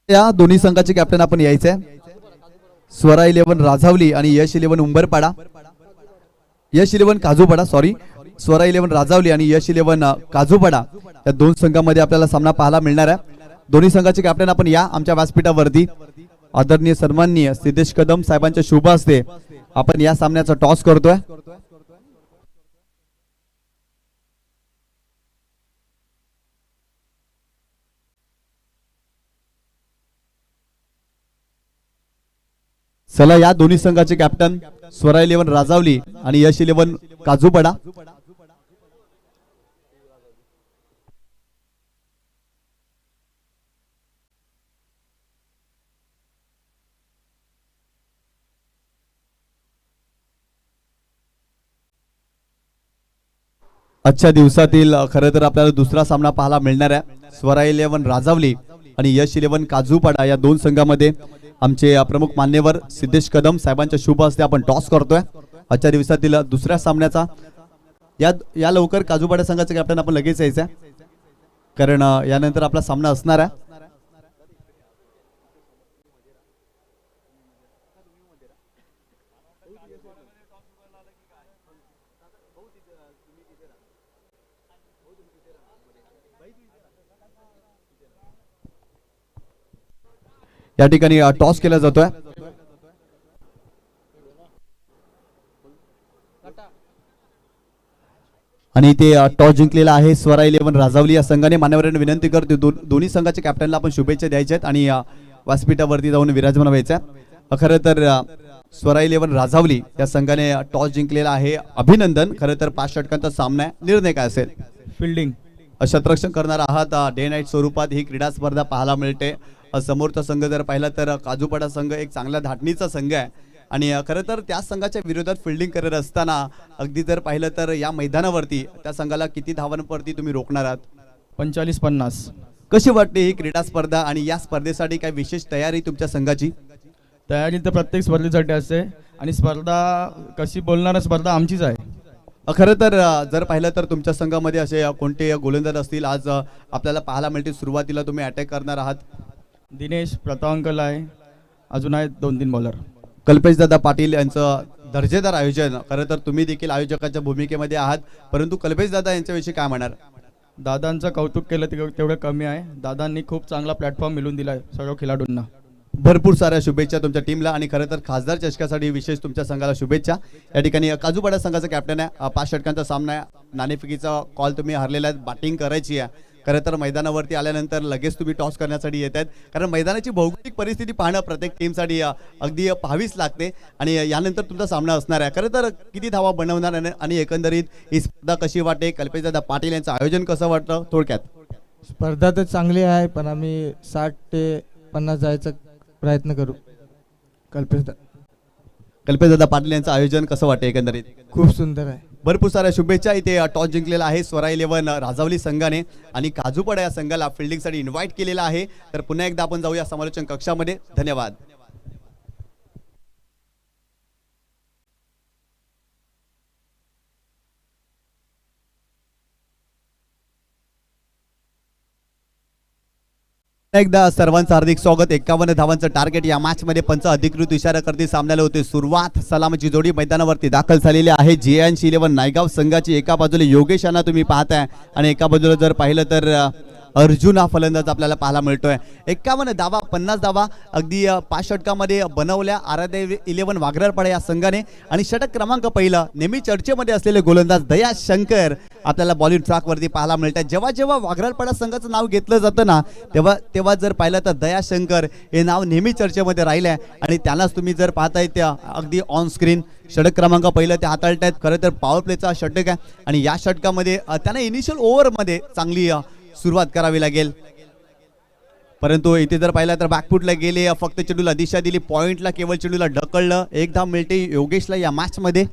या दोन्ही संघाचे कॅप्टन आपण यायचंय. स्वरा 11 राजावली आणि यश 11 उंबरपाडा. यश 11 काजूपाडा सॉरी. स्वरा 11 राजावली आणि यश 11 काजूपाडा या 2 संघांमध्ये आपल्याला सामना पाहायला मिळणार आहे. दोन्ही संघाचे कॅप्टन आपण या आमच्या व्यासपीठावरती. आदरणीय सन्माननीय सिद्धेश कदम साहेबांच्या शुभ हस्ते आपण या सामन्याचा टॉस करतोय. चला या दोन्ही संघाचे कॅप्टन स्वरा 11 राजावली आणि यश 11 काजूपाडा. आजच्या दिवसातील खरं तर आपल्याला दुसरा सामना पाहायला मिळणार आहे. स्वरा 11 राजावली आणि यश 11 काजूपाडा या 2 संघांमध्ये आमचे प्रमुख मान्यवर सिद्धेश कदम साहेबांच्या शुभ हस्ते आपण टॉस करतोय. आजच्या दिवसातील दुसऱ्या सामन्याचा या लवकर काजूपाडा संघाचे कॅप्टन आपण लगेच यायचं कारण यानंतर आपला सामना असणार आहे. या ठिकाणी टॉस केला जातोय. आणि ते टॉस जिंकलेला आहे स्वरा 11 राजावली या संघाने. मान्यवरांना विनंती करतो दोन्ही संघाच्या कॅप्टनला आपण शुभेच्छा द्यायच्या आहेत आणि व्यासपीठावरती जाऊन विराजमान व्हायचं आहे. खरं तर स्वरा 11 राजावली या संघाने टॉस जिंकलेला आहे. अभिनंदन. खरं तर 5 षटकांचा सामना आहे. निर्णय काय असेल? फिल्डिंग. शतरक्षण करणार आहात. डे नाईट स्वरूपात ही क्रीडा स्पर्धा पाहायला मिळते. समोरचा संघ जर पाहिला तर काजूपाडा संघ एक चांगला धाटणीचा संघ आहे आणि खरं तर त्या संघाच्या विरोधात फिल्डिंग करत असताना अगदी जर पाहिलं तर या मैदानावरती त्या संघाला किती धावांवरती तुम्ही रोखणार आहात? 45-50. कशी वाटते ही क्रीडा स्पर्धा आणि या स्पर्धेसाठी काय विशेष तयारी तुमच्या संघाची? तयारी तर प्रत्येक स्पर्धेसाठी असते आणि स्पर्धा कशी बोलणार स्पर्धा आमचीच आहे. खरं तर जर पाहिलं तर तुमच्या संघामध्ये असे कोणते गोलंदाज असतील आज आपल्याला पाहायला मिळतील. सुरुवातीला तुम्ही अटॅक करणार आहात. दिनेश प्रतांकल आहे, अजून आहेत 2-3 बॉलर. कल्पेशदादा पाटील यांचं दर्जेदार आयोजन. खरं तर तुम्ही देखील आयोजकाच्या भूमिकेमध्ये आहात, परंतु कल्पेशदादा यांच्याविषयी काय म्हणणार? दादांचं कौतुक केलं तेवढं कमी आहे. दादांनी खूप चांगला प्लॅटफॉर्म मिळवून दिला आहे सर्व खेळाडूंना. भरपूर साऱ्या शुभेच्छा तुमच्या टीमला आणि खरं तर खासदार चषकासाठी विशेष तुमच्या संघाला शुभेच्छा. या ठिकाणी काजूपाडा संघाचा कॅप्टन आहे. 5 षटकांचा सामना आहे. नाणेफेकीचा कॉल तुम्ही हरलेला आहे. बॅटिंग करायची आहे. खरं तर मैदानावरती आल्यानंतर लगेच तुम्ही टॉस करण्यासाठी येत आहेत, कारण मैदानाची भौगोलिक परिस्थिती पाहणं प्रत्येक टीमसाठी अगदी पाहावीच लागते आणि यानंतर तुमचा सामना असणार आहे. खरं तर किती धावा बनवणार आणि एकंदरीत ही स्पर्धा कशी वाटते? कल्पेशदादा पाटील यांचं आयोजन कसं वाटतं थोडक्यात? स्पर्धा तर चांगली आहे, पण आम्ही 60 ते 50 जायचा प्रयत्न करू. कल्पेशदादा पाटील यांचं आयोजन कसं वाटतं एकंदरीत? खूप सुंदर आहे. भरपूर साऱ्या शुभेच्छा. इथे टॉस जिंकलेला आहे स्वरा 11 राजावली संघाने आणि काजूपाडा या संघाला फिल्डिंगसाठी इन्व्हाइट केलेला आहे. तर पुन्हा एकदा आपण जाऊया समालोचन कक्षामध्ये. धन्यवाद. एकदा सर्वांचं हार्दिक स्वागत. 51 धावांचं टार्गेट या मॅच मध्ये पंच अधिकृत इशारा करते सामन्याला होते सुरुवात. सलामची जोडी मैदानावरती दाखल झालेली आहे. JNC 11 नायगाव संघाची. एका बाजूला योगेश यांना तुम्ही पाहताय आणि एका बाजूला जर पाहिलं तर अर्जुन हा फलंदाज आपल्याला पाहायला मिळतोय. 51 धावा 50 धावा अगदी 5 षटकामध्ये बनवल्या आराध्य 11 वाघराळपाडा या संघाने. आणि षटक क्रमांक पहिला नेहमी चर्चेमध्ये असलेले गोलंदाज दया शंकर आपल्याला बॉलिंग ट्रॅकवरती पाहायला मिळतात. जेव्हा जेव्हा वाघराळपाडा संघाचं नाव घेतलं जातं ना, तेव्हा जर पाहिलं तर दया शंकर हे नाव नेहमी चर्चेमध्ये राहिलं आहे आणि त्यालाच तुम्ही जर पाहताय त्या अगदी ऑन स्क्रीन षटक क्रमांक पहिलं ते हाताळत आहेत. खरं तर पॉवर प्लेचा षटक आहे आणि या षटकामध्ये त्यांना इनिशियल ओव्हरमध्ये चांगली सुरुवात करावी लागेल, परंतु इथे जर पाहिलं तर बॅकफुटला गेले. फक्त चेंडूला दिशा दिली, पॉइंटला केवळ चेंडूला ढकललं. एक धाव मिळते योगेशला या मॅच मध्ये.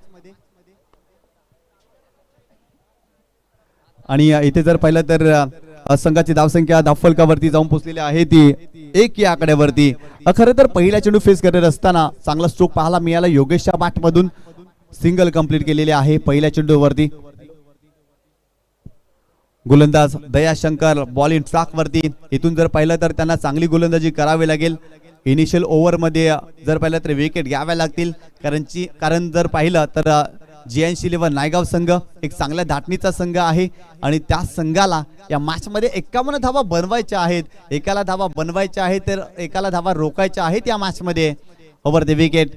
आणि इथे जर पाहिलं तर संघाची धावसंख्या धावफलकावरती जाऊन पोहोचलेली आहे ती 1 या आकड्यावरती. खरं तर पहिला चेंडू फेस करत असताना चांगला स्ट्रोक पाहायला मिळाला. योगेशच्या बॅटमधून सिंगल कंप्लीट केलेली आहे पहिल्या चेंडूवरती. गोलंदाज दया शंकर बॉलिंग ट्रॅक वरती. इथून जर पाहिलं तर त्यांना चांगली गोलंदाजी करावी लागेल. इनिशियल ओव्हर मध्ये जर पाहिलं तर विकेट घ्याव्या लागतील, कारण जर पाहिलं तर JNC 11 नायगाव संघ एक चांगल्या धाटणीचा संघ आहे आणि त्या संघाला या मॅच मध्ये 51 धावा बनवायच्या आहेत. एकाला धावा बनवायच्या आहेत तर एकाला धावा रोखायच्या आहेत या मॅच मध्ये. Over the wicket.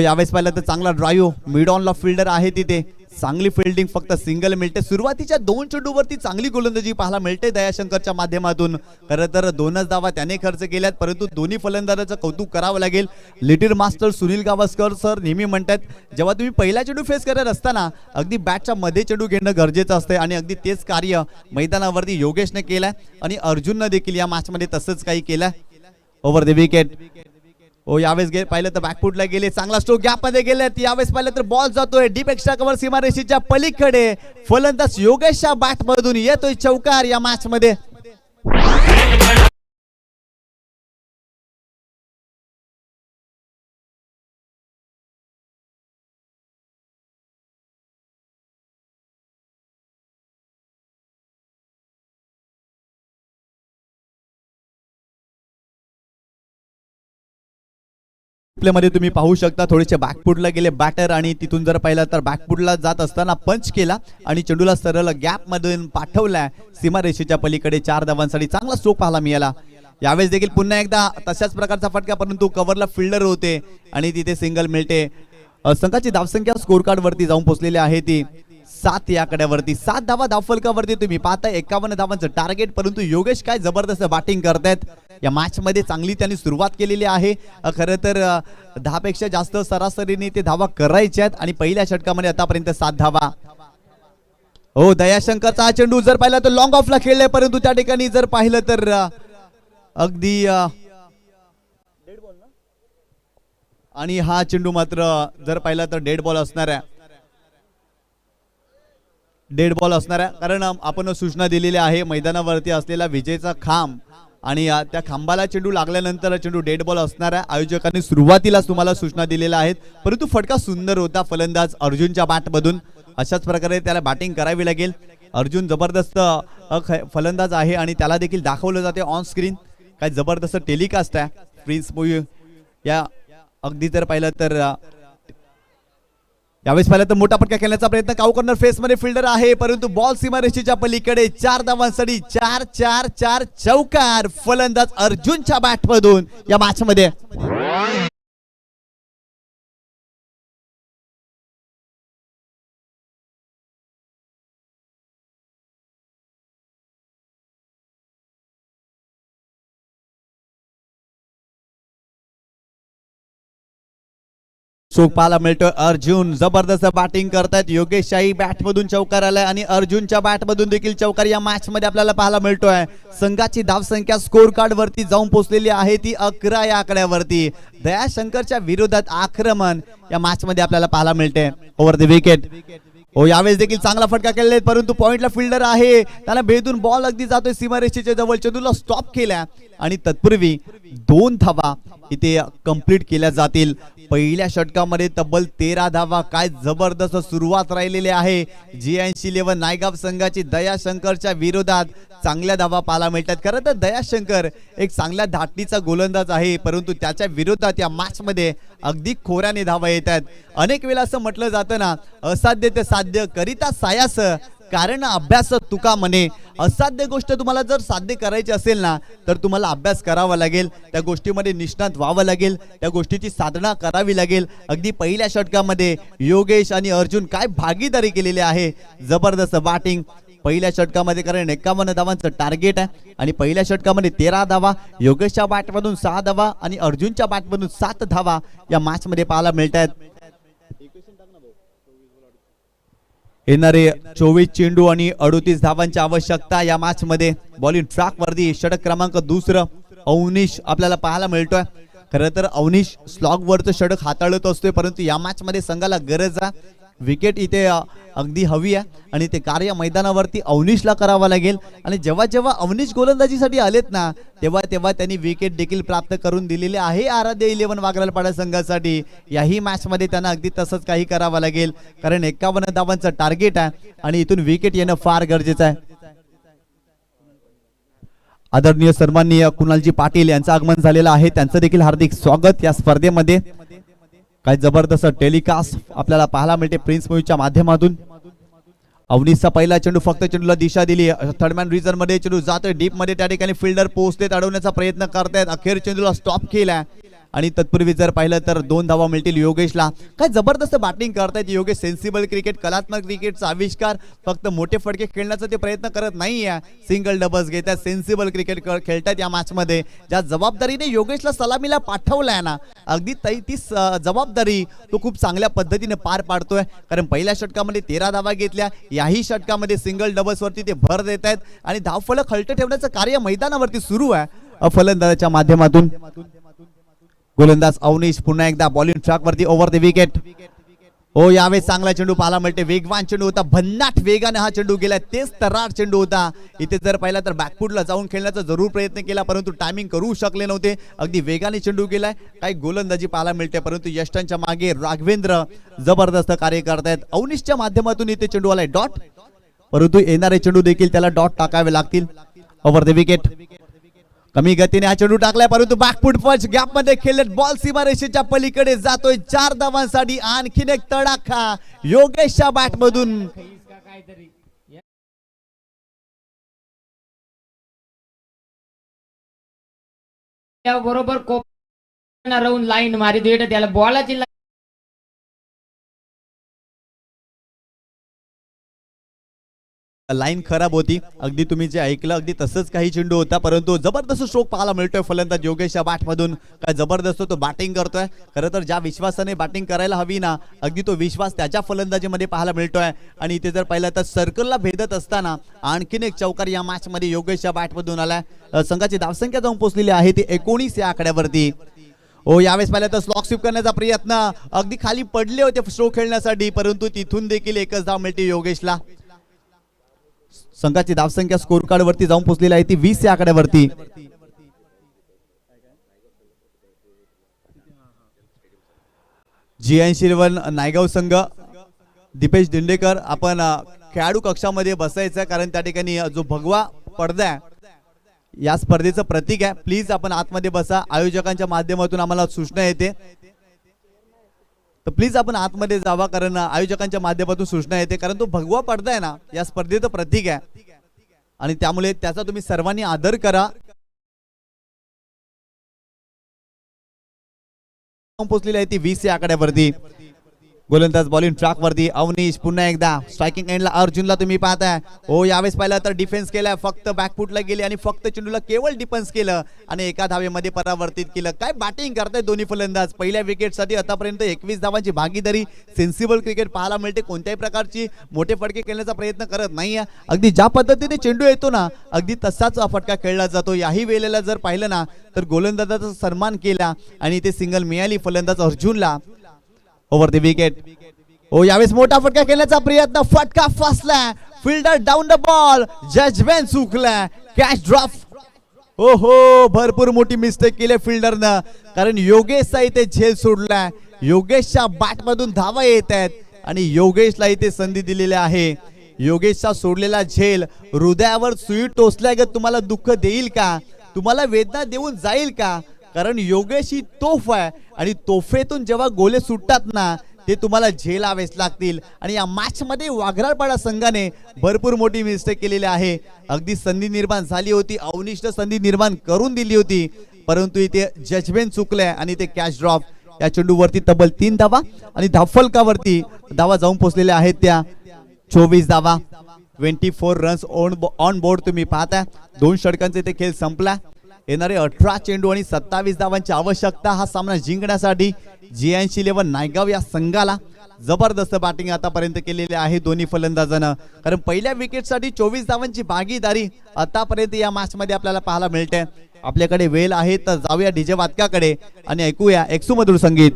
यावेळेस पाहिलं तर चांगला ड्राईव्ह मिड ऑनला फिल्डर आहे तिथे. चांगली फिल्डिंग फक्त सिंगल मिळते. सुरुवातीच्या 2 चेंडूवरती चांगली गोलंदाजी पाहायला मिळते दयाशंकरच्या माध्यमातून. खरं तर 2च धावा त्याने खर्च केल्यात, परंतु दोन्ही फलंदाजाचं कौतुक करावं लागेल. Little master Sunil Gavaskar sir नेहमी म्हणतात, जेव्हा तुम्ही पहिला चेंडू फेस करत असताना अगदी बॅटच्या मध्ये चेंडू घेणं गरजेचं असतं आणि अगदी तेच कार्य मैदानावरती योगेशने केलंय आणि अर्जुननं देखील या मॅच मध्ये तसंच काही केलंय. Over the wicket. यावेळेस पाहिलं तर बॅकफुटला गेले, चांगला स्ट्रोक गॅप मध्ये गेले. यावेळेस पाहिलं तर बॉल जातोय डीप एक्स्ट्रा कव्हर सीमारेषेच्या पलीकडे. फलंदाज योगेशच्या बॅट मधून येतोय चौकार या मॅच मध्ये. मध्ये तुम्ही पाहू शकता थोडेसे बॅकफुटला गेले बॅटर आणि तिथून जर पाहिलं तर बॅकफुटला जात असताना पंच केला आणि चेंडूला सरळ गॅप मधून पाठवलाय सीमारेषेच्या पलीकडे. 4 धावांसाठी चांगला स्ट्रोक पाहायला मिळाला. यावेळेस देखील पुन्हा एकदा तशाच प्रकारचा फटका, परंतु कव्हरला फिल्डर होते आणि तिथे सिंगल मिळते. संघाची धावसंख्या स्कोर कार्ड वरती जाऊन पोहोचलेली आहे ती 7 या आकड्यावरती. 7 धावा धावफलकावरती तुम्ही पाहता. 51 धावांचं टार्गेट, परंतु योगेश काय जबरदस्त बॅटिंग करतायत या मॅच मध्ये. चांगली त्यांनी सुरुवात केलेली आहे. खरं तर 10 पेक्षा जास्त सरासरीने ते धावा करायच्या आहेत आणि पहिल्या षटकामध्ये आतापर्यंत 7 धावा. दयाशंकरचा हा चेंडू जर पाहिला तर लॉंग ऑफला खेळलाय, परंतु त्या ठिकाणी जर पाहिलं तर अगदी आणि हा चेंडू मात्र जर पाहिला तर डेड बॉल असणार आहे. डेड बॉल असणार आहे, कारण आपण सूचना दिलेली आहे मैदानावरती असलेला विजेचा खांब आणि त्या खांबाला चेंडू लागल्यानंतर चेंडू डेड बॉल असणार आहे. आयोजकांनी सुरुवातीलाच तुम्हाला सूचना दिलेल्या आहेत, परंतु फटका सुंदर होता फलंदाज अर्जुनच्या बॅटमधून. अशाच प्रकारे त्याला बॅटिंग करावी लागेल. अर्जुन जबरदस्त फलंदाज आहे आणि त्याला देखील दाखवलं जाते ऑन स्क्रीन. काय जबरदस्त टेलिकास्ट आहे प्रिन्स मोयू या. अगदी जर पाहिलं तर यावेळेस पाहिलं तर मोठा फटका खेळण्याचा प्रयत्न. काऊ कॉर्नर फेस मध्ये फिल्डर आहे परंतु बॉल सीमारेषेच्या पलीकडे 4 धावांसाठी 4-4-4 चौकार फलंदाज अर्जुनच्या बॅट मधून या मॅच मध्ये. चोक पाहायला मिळतोय. अर्जुन जबरदस्त बॅटिंग करतायत. योगेश शाही बॅट मधून चौकार आलाय आणि अर्जुनच्या बॅट मधून देखील चौकार या मॅच मध्ये आपल्याला पाहायला मिळतोय. संघाची धावसंख्या स्कोर कार्ड वरती जाऊन पोहोचलेली आहे ती 11 या आकड्यावरती. दयाशंकरच्या विरोधात आक्रमण या मॅच मध्ये आपल्याला पाहायला मिळते. Over the wicket. यावेळेस देखील चांगला फटका केलेला परंतु पॉइंटला फिल्डर आहे त्याला भेदून बॉल अगदी जातोय सीमारेषेच्या जवळ. चंदूला स्टॉप केला आणि तत्पूर्वी 2 धावा इथे कंप्लीट केल्या जातील. पहिल्या षटकामध्ये तब्बल 13 धावा. काय जबरदस्त सुरुवात राहिलेली आहे. GN11 नायगाव संघाची दयाशंकरच्या विरोधात चांगल्या धावा पाहायला मिळतात. खरं तर दयाशंकर एक चांगल्या धाटणीचा गोलंदाज आहे परंतु त्याच्या विरोधात या मॅच मध्ये अगदी खोऱ्याने धावा येतात. अनेक वेळा असं म्हटलं जातं ना, असाध्य ते साध्य करिता सायास कारण अभ्यास तुका म्हणे. असाध्य गोष्ट तुम्हाला जर साध्य करायची असेल ना तर तुम्हाला अभ्यास करावा लागेल. त्या गोष्टीमध्ये निष्णात व्हावं लागेल. त्या गोष्टीची साधना करावी लागेल. अगदी पहिल्या षटकामध्ये योगेश आणि अर्जुन काय भागीदारी केलेली आहे. जबरदस्त बॅटिंग पहिल्या षटकामध्ये कारण 51 धावांचं टार्गेट आहे आणि पहिल्या षटकामध्ये 13 धावा. योगेशच्या बॅटमधून 6 धावा आणि अर्जुनच्या बॅटमधून 7 धावा या मॅच मध्ये पाहायला मिळत आहेत. येणारे 24 चेंडू आणि 38 धावांची आवश्यकता या मॅच मध्ये. बॉलिंग ट्रॅक वरती षटक क्रमांक 2 अवनीश आपल्याला पाहायला मिळतोय. खरं तर अवनीश स्लॉग वरचं षटक हाताळत असतोय परंतु या मॅच मध्ये संघाला गरज आहे. विकेट इथे अगदी हवी आहे आणि ते कार्य मैदानावरती अवनीशला करावं लागेल. आणि जेव्हा जेव्हा अवनीश गोलंदाजीसाठी आलेत ना तेव्हा तेव्हा त्यांनी विकेट देखील प्राप्त करून दिलेले आहे आराध्य 11 वागरालपाडा संघासाठी. याही मॅच मध्ये त्यांना अगदी तसंच काही करावं लागेल कारण 51 धावांचं टार्गेट आहे आणि इथून विकेट येणं फार गरजेचं आहे. आदरणीय सन्माननीय कुणालजी पाटील यांचं आगमन झालेलं आहे. त्यांचं देखील हार्दिक स्वागत या स्पर्धेमध्ये. काय जबरदस्त टेलिकास्ट आपल्याला पाहायला मिळते प्रिन्स मोयूच्या माध्यमातून. अवनीशचा पहिला चेंडू फक्त चेंडूला दिशा दिली. थर्डमॅन रिझन मध्ये चेंडू जातोय डीप मध्ये. त्या ठिकाणी फिल्डर पोहोचलेत अडवण्याचा प्रयत्न करतायत. अखेर चेंडूला स्टॉप केला आणि तत्पूर्वी जर पाहिलं तर 2 धावा मिळतील योगेशला. काय जबरदस्त बॅटिंग करतायत योगेश. सेन्सिबल क्रिकेट कलात्मक क्रिकेटचा आविष्कार. फक्त मोठे फटके खेळण्याचा ते प्रयत्न करत नाहीये. सिंगल डबल्स घेतात. सेन्सिबल क्रिकेट खेळतात या मॅच मध्ये. ज्या जबाबदारीने योगेशला सलामीला पाठवलाय ना अगदी ती जबाबदारी तो खूप चांगल्या पद्धतीने पार पाडतोय. कारण पहिल्या षटकामध्ये 13 धावा घेतल्या. याही षटकामध्ये सिंगल डबल्स वरती ते भर देत आहेत आणि धावफलक हलट ठेवण्याचं कार्य मैदानावरती सुरू आहे फलंदाजाच्या माध्यमातून. गोलंदाज अवनीश पुन्हा एकदा बॉलिंग ट्रॅक वरती. Over the wicket. यावेळेस चांगला चेंडू पाहायला मिळते. वेगवान चेंडू होता. भन्नाट वेगाने हा चेंडू गेला. तेच तरार चेंडू होता. इथे जर पाहिला तर बॅकफुटला जाऊन खेळण्याचा जरूर प्रयत्न केला परंतु टायमिंग करू शकले नव्हते. अगदी वेगाने चेंडू गेलाय. काही गोलंदाजी पाहायला मिळते परंतु यष्टांच्या मागे राघवेंद्र जबरदस्त कार्य करतायत. अवनीशच्या माध्यमातून इथे चेंडू आलाय डॉट परंतु येणारे चेंडू देखील त्याला डॉट टाकावे लागतील. Over the wicket. कमी गतीने हा चेंडू टाकलाय परंतु बॅकफुट पंच गॅप मध्ये खेळत बॉल सीमारेषेच्या पलीकडे जातोय. 4 धावांसाठी आणखीन एक तडाखा योगेशच्या बॅट मधून. बरोबर कोपरा राहून लाईन मारी देत त्याला बॉलाची लाईन खराब होती. अगदी तुम्ही जे ऐकलं अगदी तसंच काही चेंडू होता परंतु जबरदस्त स्ट्रोक पाहायला मिळतोय फलंदाज योगेशच्या बॅट मधून. काय जबरदस्त तो बॅटिंग करतोय. खरं तर ज्या विश्वासाने बॅटिंग करायला हवी ना अगदी तो विश्वास त्याच्या फलंदाजीमध्ये पाहायला मिळतोय. आणि इथे जर पाहिलं तर सर्कलला भेदत असताना आणखीन एक चौकार या मॅच मध्ये योगेशच्या बॅट मधून आलाय. संघाची धावसंख्या जाऊन पोहोचलेली आहे ती 19 या आकड्यावरती. यावेळेस पाहिलं तर स्लॉक स्वीप करण्याचा प्रयत्न. अगदी खाली पडले होते स्ट्रोक खेळण्यासाठी परंतु तिथून देखील एकच धाव मिळते योगेशला. संघाची धावसंख्या स्कोर कार्ड वरती जाऊन पोहोचलेली आहे ती 20 या आकड्यावरती. GN11 नायगाव संघ दीपेश दिंडेकर आपण खेळाडू कक्षामध्ये बसायचं, कारण त्या ठिकाणी जो भगवा पडदा आहे या स्पर्धेचं प्रतीक आहे. प्लीज आपण आतमध्ये बसा. आयोजकांच्या माध्यमातून आम्हाला सूचना येते, तर प्लीज आपण आतमध्ये जावा, कारण आयोजकांच्या माध्यमातून सूचना येते. कारण तो भगवा पडदा आहे ना या स्पर्धेचं प्रतीक आहे आणि त्यामुळे त्याचा तुम्ही सर्वांनी आदर करा. पोहोचलेली आहे ती 20 या आकड्यावरती. गोलंदाज बॉलिंग ट्रॅक वरती अवनीश. पुन्हा एकदा स्ट्रायकिंग एंडला अर्जुनला तुम्ही पाहताय. हो, यावेळेस पाहिलं तर डिफेन्स केलाय, फक्त बॅकफुटला गेली आणि फक्त चेंडूला केवळ डिफेन्स केलं आणि एका धावेमध्ये परावर्तित केलं. काय बॅटिंग करताय दोन्ही फलंदाज. पहिल्या विकेटसाठी आतापर्यंत 21 धावांची भागीदारी. सेन्सिबल क्रिकेट पाहायला मिळते. कोणत्याही प्रकारची मोठे फटके खेळण्याचा प्रयत्न करत नाहीये. अगदी ज्या पद्धतीने चेंडू येतो ना अगदी तसाच फटका खेळला जातो. याही वेळेला जर पाहिलं ना तर गोलंदाजाचा सन्मान केला आणि ते सिंगल मिळाली फलंदाज अर्जुनला. Over the wicket. ओ, यावेळेस मोठा फटका खेळण्याचा प्रयत्न, फटका फसला. Fielder down the ball, judgement चुकला, कॅच ड्रॉप. ओ हो, भरपूर मोठी मिस्टेक केली फिल्डरनं, कारण योगेशचा इथे झेल सोडलाय. योगेशच्या बॅट मधून धावा येत आहेत आणि योगेशला इथे संधी दिलेली आहे. योगेशचा सोडलेला झेल हृदयावर सुई टोचल्यागत तुम्हाला दुःख देईल का, तुम्हाला वेदना देऊन जाईल का? कारण योगेश ही तोफ आहे आणि तोफेतून जेव्हा गोले सुटतात ना ते तुम्हाला झेलावेच लागतील. आणि या मॅच मध्ये वाघराळपाडा संघाने भरपूर मोठी मिस्टेक केलेली आहे. अगदी संधी निर्माण झाली होती, अवनिष्ठ संधी निर्माण करून दिली होती, परंतु इथे जजमेंट चुकलंय आणि ते कॅच ड्रॉप. या चेंडूवरती तब्बल 3 धावा आणि धावफलकावरती धावा जाऊन पोहोचलेल्या आहेत त्या 24 धावा. 24 रन्स ऑन बोर्ड तुम्ही पाहताय. 2 षटकांचा इथे खेळ संपला. येणारे 18 चेंडू आणि 27 धावांची आवश्यकता हा सामना जिंकण्यासाठी. GNC11 नायगाव या संघाला जबरदस्त बॅटिंग आतापर्यंत केलेली आहे दोन्ही फलंदाजांना, कारण पहिल्या विकेटसाठी 24 धावांची भागीदारी आतापर्यंत या मॅच मध्ये आपल्याला पाहायला मिळते. आपल्याकडे वेळ आहे तर जाऊया डीजे वादकाकडे आणि ऐकूया एक सुमधुर संगीत.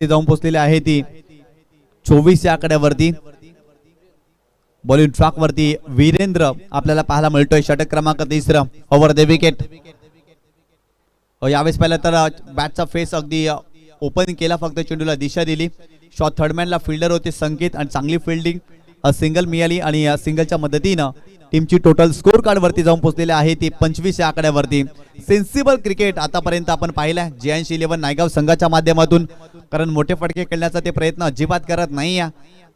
जाऊन पोहोचलेली आहे ती 24 या आकड्यावरती. बॉलिंग ट्रॅक वरती वीरेंद्र आपल्याला पाहायला मिळतोय. षटक क्रमांक 3 ओव्हर द विकेट. यावेळेस पाहिलं तर बॅटचा फेस अगदी ओपन केला, फक्त चेंडूला दिशा दिली. शॉट थर्डमॅनला फिल्डर होते संकेत आणि चांगली फिल्डिंग सिंगल मिळाली आणि सिंगलच्या मदतीनं टीमची टोटल स्कोर कार्ड वरती जाऊन पोहोचलेली आहे ती 25 या आकड्यावरती. सेन्सिबल क्रिकेट आतापर्यंत आपण पाहिलंय GNC11 नायगाव संघाच्या माध्यमातून, कारण मोठे फटके खेळण्याचा ते प्रयत्न अजिबात करत नाही.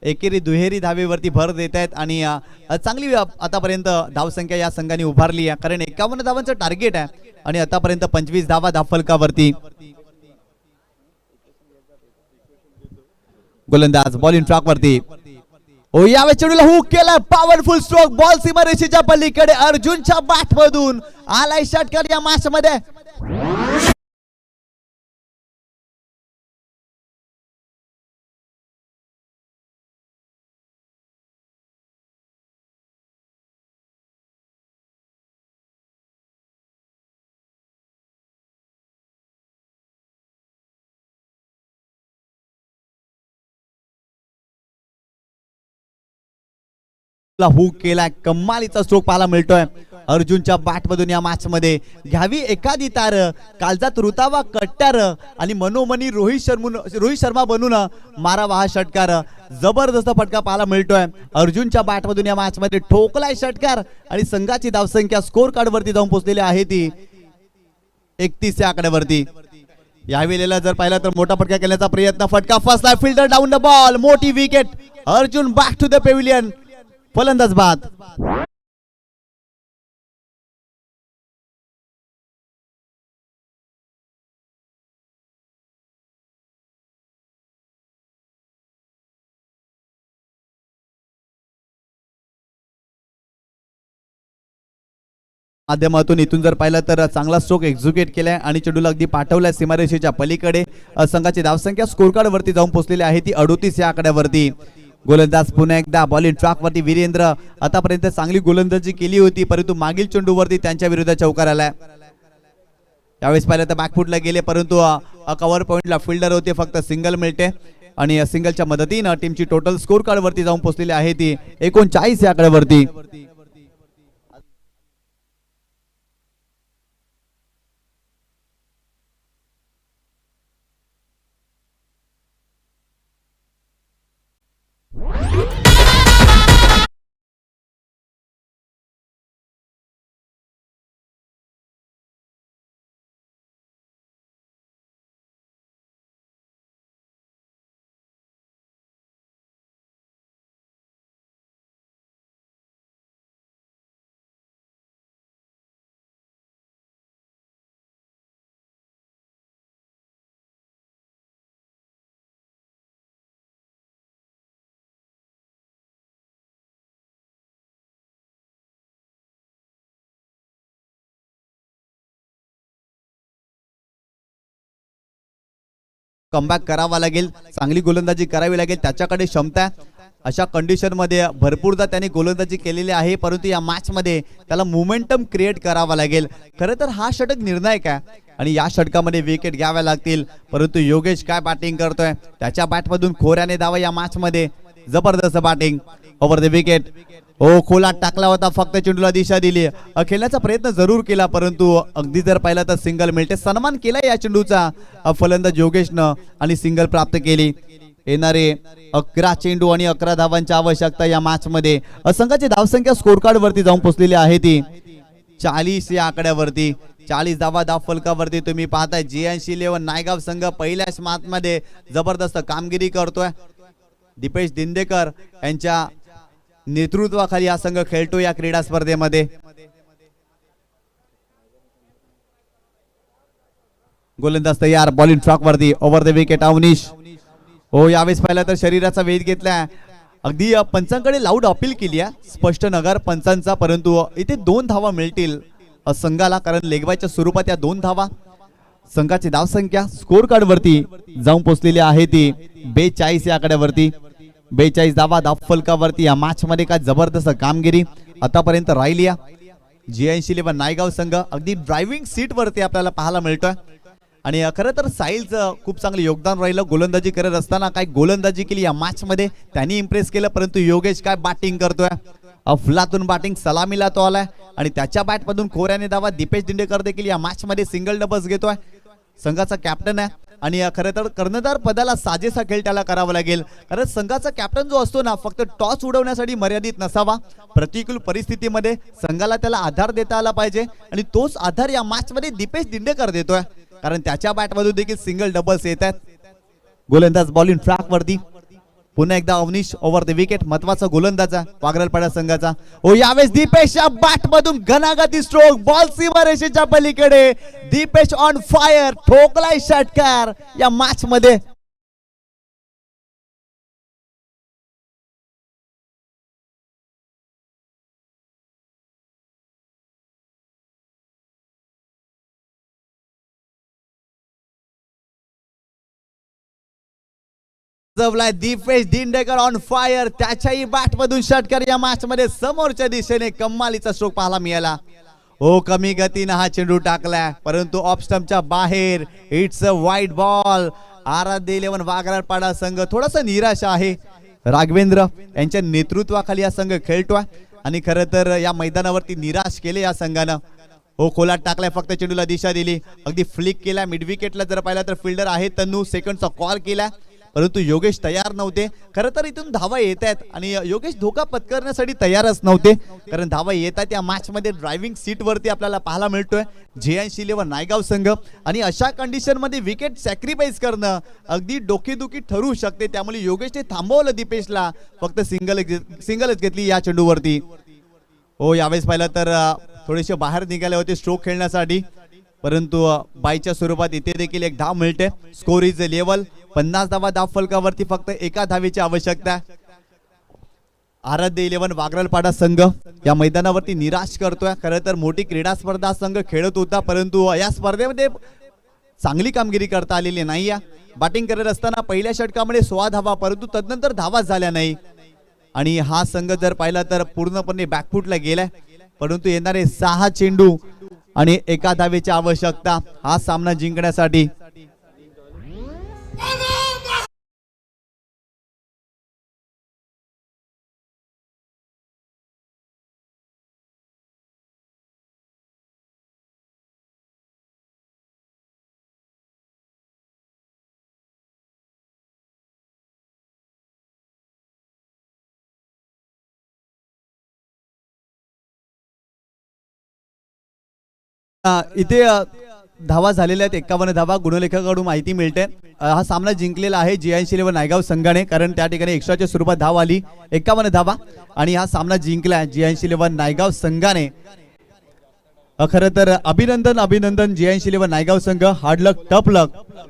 एकेरी दुहेरी धावेवरती भर देत आहेत आणि चांगली आतापर्यंत धावसंख्या या संघाने उभारली आहे, कारण 51 धावांचं टार्गेट आहे आणि आतापर्यंत 25 धावा धावफलकावरती. गोलंदाज बॉलिंग ट्रॅक वरती. ओ, यावेळेस चेंडूला हुक केला, पॉवरफुल स्ट्रोक, बॉल सीमारेषेच्या पलीकडे अर्जुनच्या बॅट मधून आलाय षटकार या मॅच मध्ये. हुक केलाय, कमालीचा स्ट्रोक पाहायला मिळतोय अर्जुनच्या बॅट मधून या मॅच मध्ये. घ्यावी एखादी तार, कालजात रुतावा कट्टार आणि मनोमनी रोहित शर्मा बनून मारावा हा षटकार. जबरदस्त फटका पाहायला मिळतोय अर्जुनच्या बॅट मधून या मॅच मध्ये. ठोकलाय षटकार आणि संघाची धावसंख्या स्कोर कार्ड वरती जाऊन पोहोचलेली आहे ती 31 या आकड्यावरती. या वेळेला जर पाहिला तर मोठा फटका केल्याचा प्रयत्न, फटका फसलाय, फिल्डर डाऊन द बॉल, मोठी विकेट. Arjun back to the pavilion, फलंदाज बाद. माध्यमातून इथून जर पाहिलं तर चांगला स्ट्रोक एक्झिक्यूट केलाय आणि चेंडूला अगदी पाठवलाय सीमारेषेच्या पलीकडे. संघाची धावसंख्या स्कोर कार्ड वरती जाऊन पोहोचलेली आहे ती 38 या आकड्यावरती. गोलंदाज पुन्हा एकदा बॉलिंग ट्रॅक वरती वीरेंद्र आतापर्यंत चांगली गोलंदाजी केली होती परंतु मागील चेंडूवरती त्यांच्या विरुद्ध चौकार आलाय. यावेळेस पाहिलं तर बॅकफुटला गेले परंतु कव्हर पॉइंटला फिल्डर होते फक्त सिंगल मिळते आणि सिंगलच्या मदतीनं टीमची टोटल स्कोर कार्ड वरती जाऊन पोहोचलेली आहे ती 39 या आकड्यावरती. कमबॅक करावा लागेल, चांगली गोलंदाजी करावी लागेल, त्याच्याकडे क्षमता अशा कंडिशन मध्ये भरपूरदा त्याने गोलंदाजी केलेली आहे परंतु या मॅच मध्ये त्याला मोमेंटम क्रिएट करावा लागेल. खरं तर हा षटक निर्णायक आहे आणि या षटकामध्ये विकेट घ्याव्या लागतील परंतु योगेश काय बॅटिंग करतोय त्याच्या बॅटमधून खोऱ्याने धावा या मॅच मध्ये जबरदस्त बॅटिंग ओव्हर द विकेट. खोलात टाकला होता फक्त चेंडूला दिशा दिली, खेळण्याचा प्रयत्न जरूर केला परंतु अगदी जर पाहिला तर सिंगल मिळते. सन्मान केला या चेंडूचा फलंदाज योगेशनं आणि सिंगल प्राप्त केली. येणारे 11 चेंडू आणि 11 धावांची आवश्यकता या मॅच मध्ये. संघाची धावसंख्या स्कोर कार्ड वरती जाऊन पोहोचलेली आहे ती 40 या आकड्यावरती. 40 धावा धाव फलकावरती तुम्ही पाहताय. JNC11 नायगाव संघ पहिल्याच मॅच मध्ये जबरदस्त कामगिरी करतोय. दीपेश दिंडेकर यांच्या नेतृत्वाखाली हा संघ खेळतो या क्रीडा स्पर्धेमध्ये. गोलंदाज तयार, बॉलिंग ट्रॅक वरती ओव्हर द विकेट अवनीश. यावेळेस पाहिलं तर शरीराचा वेध घेतलाय, अगदी पंचांकडे लाऊड अपील केली आहे स्पष्ट नगर पंचांचा परंतु इथे 2 धावा मिळतील संघाला कारण लेगबायच्या स्वरूपात या 2 धावा. संघाची धावसंख्या स्कोर कार्ड वरती जाऊन पोहोचलेली आहे ती 42 या आकड्यावरती. 42 धावा धाव फलकावरती. या मॅच मध्ये काय जबरदस्त कामगिरी आतापर्यंत राहिली आहे. JNC11 नायगाव संघ अगदी ड्रायव्हिंग सीट वरती आपल्याला पाहायला मिळतोय आणि खरं तर साहिलचं खूप चांगलं योगदान राहिलं. गोलंदाजी करत असताना काय गोलंदाजी केली या मॅच मध्ये, त्यांनी इम्प्रेस केलं परंतु योगेश काय बॅटिंग करतोय, अफलातून बॅटिंग सलामीला तो आलाय आणि त्याच्या बॅटमधून खोऱ्याने धावा. दीपेश दिंडेकर देखील या मॅच मध्ये सिंगल डबल्स घेतोय. संघाचा कॅप्टन आहे आणि खरं तर कर्णधार पदाला साजेसा खेळ त्याला करावा लागेल कारण संघाचा कॅप्टन जो असतो ना फक्त टॉस उडवण्यासाठी मर्यादित नसावा. प्रतिकूल परिस्थितीमध्ये संघाला त्याला आधार देता आला पाहिजे आणि तोच आधार या मॅच मध्ये दीपेश दिंडेकर देतोय कारण त्याच्या बॅटमधून देखील सिंगल डबल्स येत आहेत. गोलंदाज बॉलिंग ट्रॅक वरती पुन्हा एकदा अवनीश ओव्हर द विकेट. महत्वाचा गोलंदाज वागरलपाडा संघाचा. यावेळेस दीपेशच्या बॅट मधून घनाघाती स्ट्रोक, बॉल सीमारेषेच्या पलीकडे. दीपेश ऑन फायर, ठोकलाय षटकार या मॅच मध्ये. दीपेश दिंडेकर ऑन फायर, त्याच्याही बॅट मधून षटकार या मॅच मध्ये समोरच्या दिशेने कमालीचा स्ट्रोक पाहायला मिळाला. कमी गतीने हा चेंडू टाकलाय परंतु ऑफ स्टंपच्या बाहेर. इट्स अ वाईट बॉल. आराध्य 11 वागराळपाडा संघ थोडासा निराश आहे. राघवेंद्र यांच्या नेतृत्वाखाली हा संघ खेळतोय आणि खरं तर या मैदानावरती निराश केले या संघानं. खोलात टाकलाय फक्त चेंडूला दिशा दिली, अगदी फ्लिक केला. मिड विकेटला जर पाहिला तर फिल्डर आहे तन्नू, सेकंडचा कॉल केला परंतु योगेश तयार नव्हते. खरं तर इथून धावा येत आहेत आणि योगेश धोका पत्करण्यासाठी तयारच नव्हते कारण धावा येतात या मॅच मध्ये ड्रायव्हिंग सीट वरती आपल्याला पाहायला मिळतोय JNC11 नायगाव संघ आणि अशा कंडिशन मध्ये विकेट सॅक्रिफाईस करणं अगदी डोकेदुखी ठरू शकते. त्यामुळे योगेशने थांबवलं दीपेशला, फक्त सिंगलच घेतली या चेंडूवरती. यावेळेस पाहिलं तर थोडेसे बाहेर निघाले होते स्ट्रोक खेळण्यासाठी परंतु बायच्या स्वरूपात इथे देखील एक धाव मिळते. Score is level. 50 धावा धाव फलकावरती फक्त एका धावेची आवश्यकता. आराध्य 11 वागरलपाडा संघ या मैदानावरती निराश करतोय. खरं तर मोठी क्रीडा स्पर्धा संघ खेळत होता, परंतु या स्पर्धेमध्ये चांगली कामगिरी करता आलेली नाही. बॅटिंग करत असताना पहिल्या षटकामध्ये 16 धावा, परंतु तदनंतर धावा झाल्या नाही आणि हा संघ जर पाहिला तर पूर्णपणे बॅकफुटला गेलाय. परंतु येणारे 6 चेंडू आणि 1 धावेची आवश्यकता हा सामना जिंकण्यासाठी. इथे धावा झालेल्या आहेत 51 धावा गुणलेखाकडून माहिती मिळते. हा सामना जिंकलेला आहे JNC 11 नायगाव संघाने, कारण त्या ठिकाणी एक्स्ट्राच्या स्वरूपात धाव आली 51 धावा आणि हा सामना जिंकला JNC 11 नायगाव संघाने. खरं तर अभिनंदन JNC 11 नायगाव संघ. हार्ड लक, टफ लक.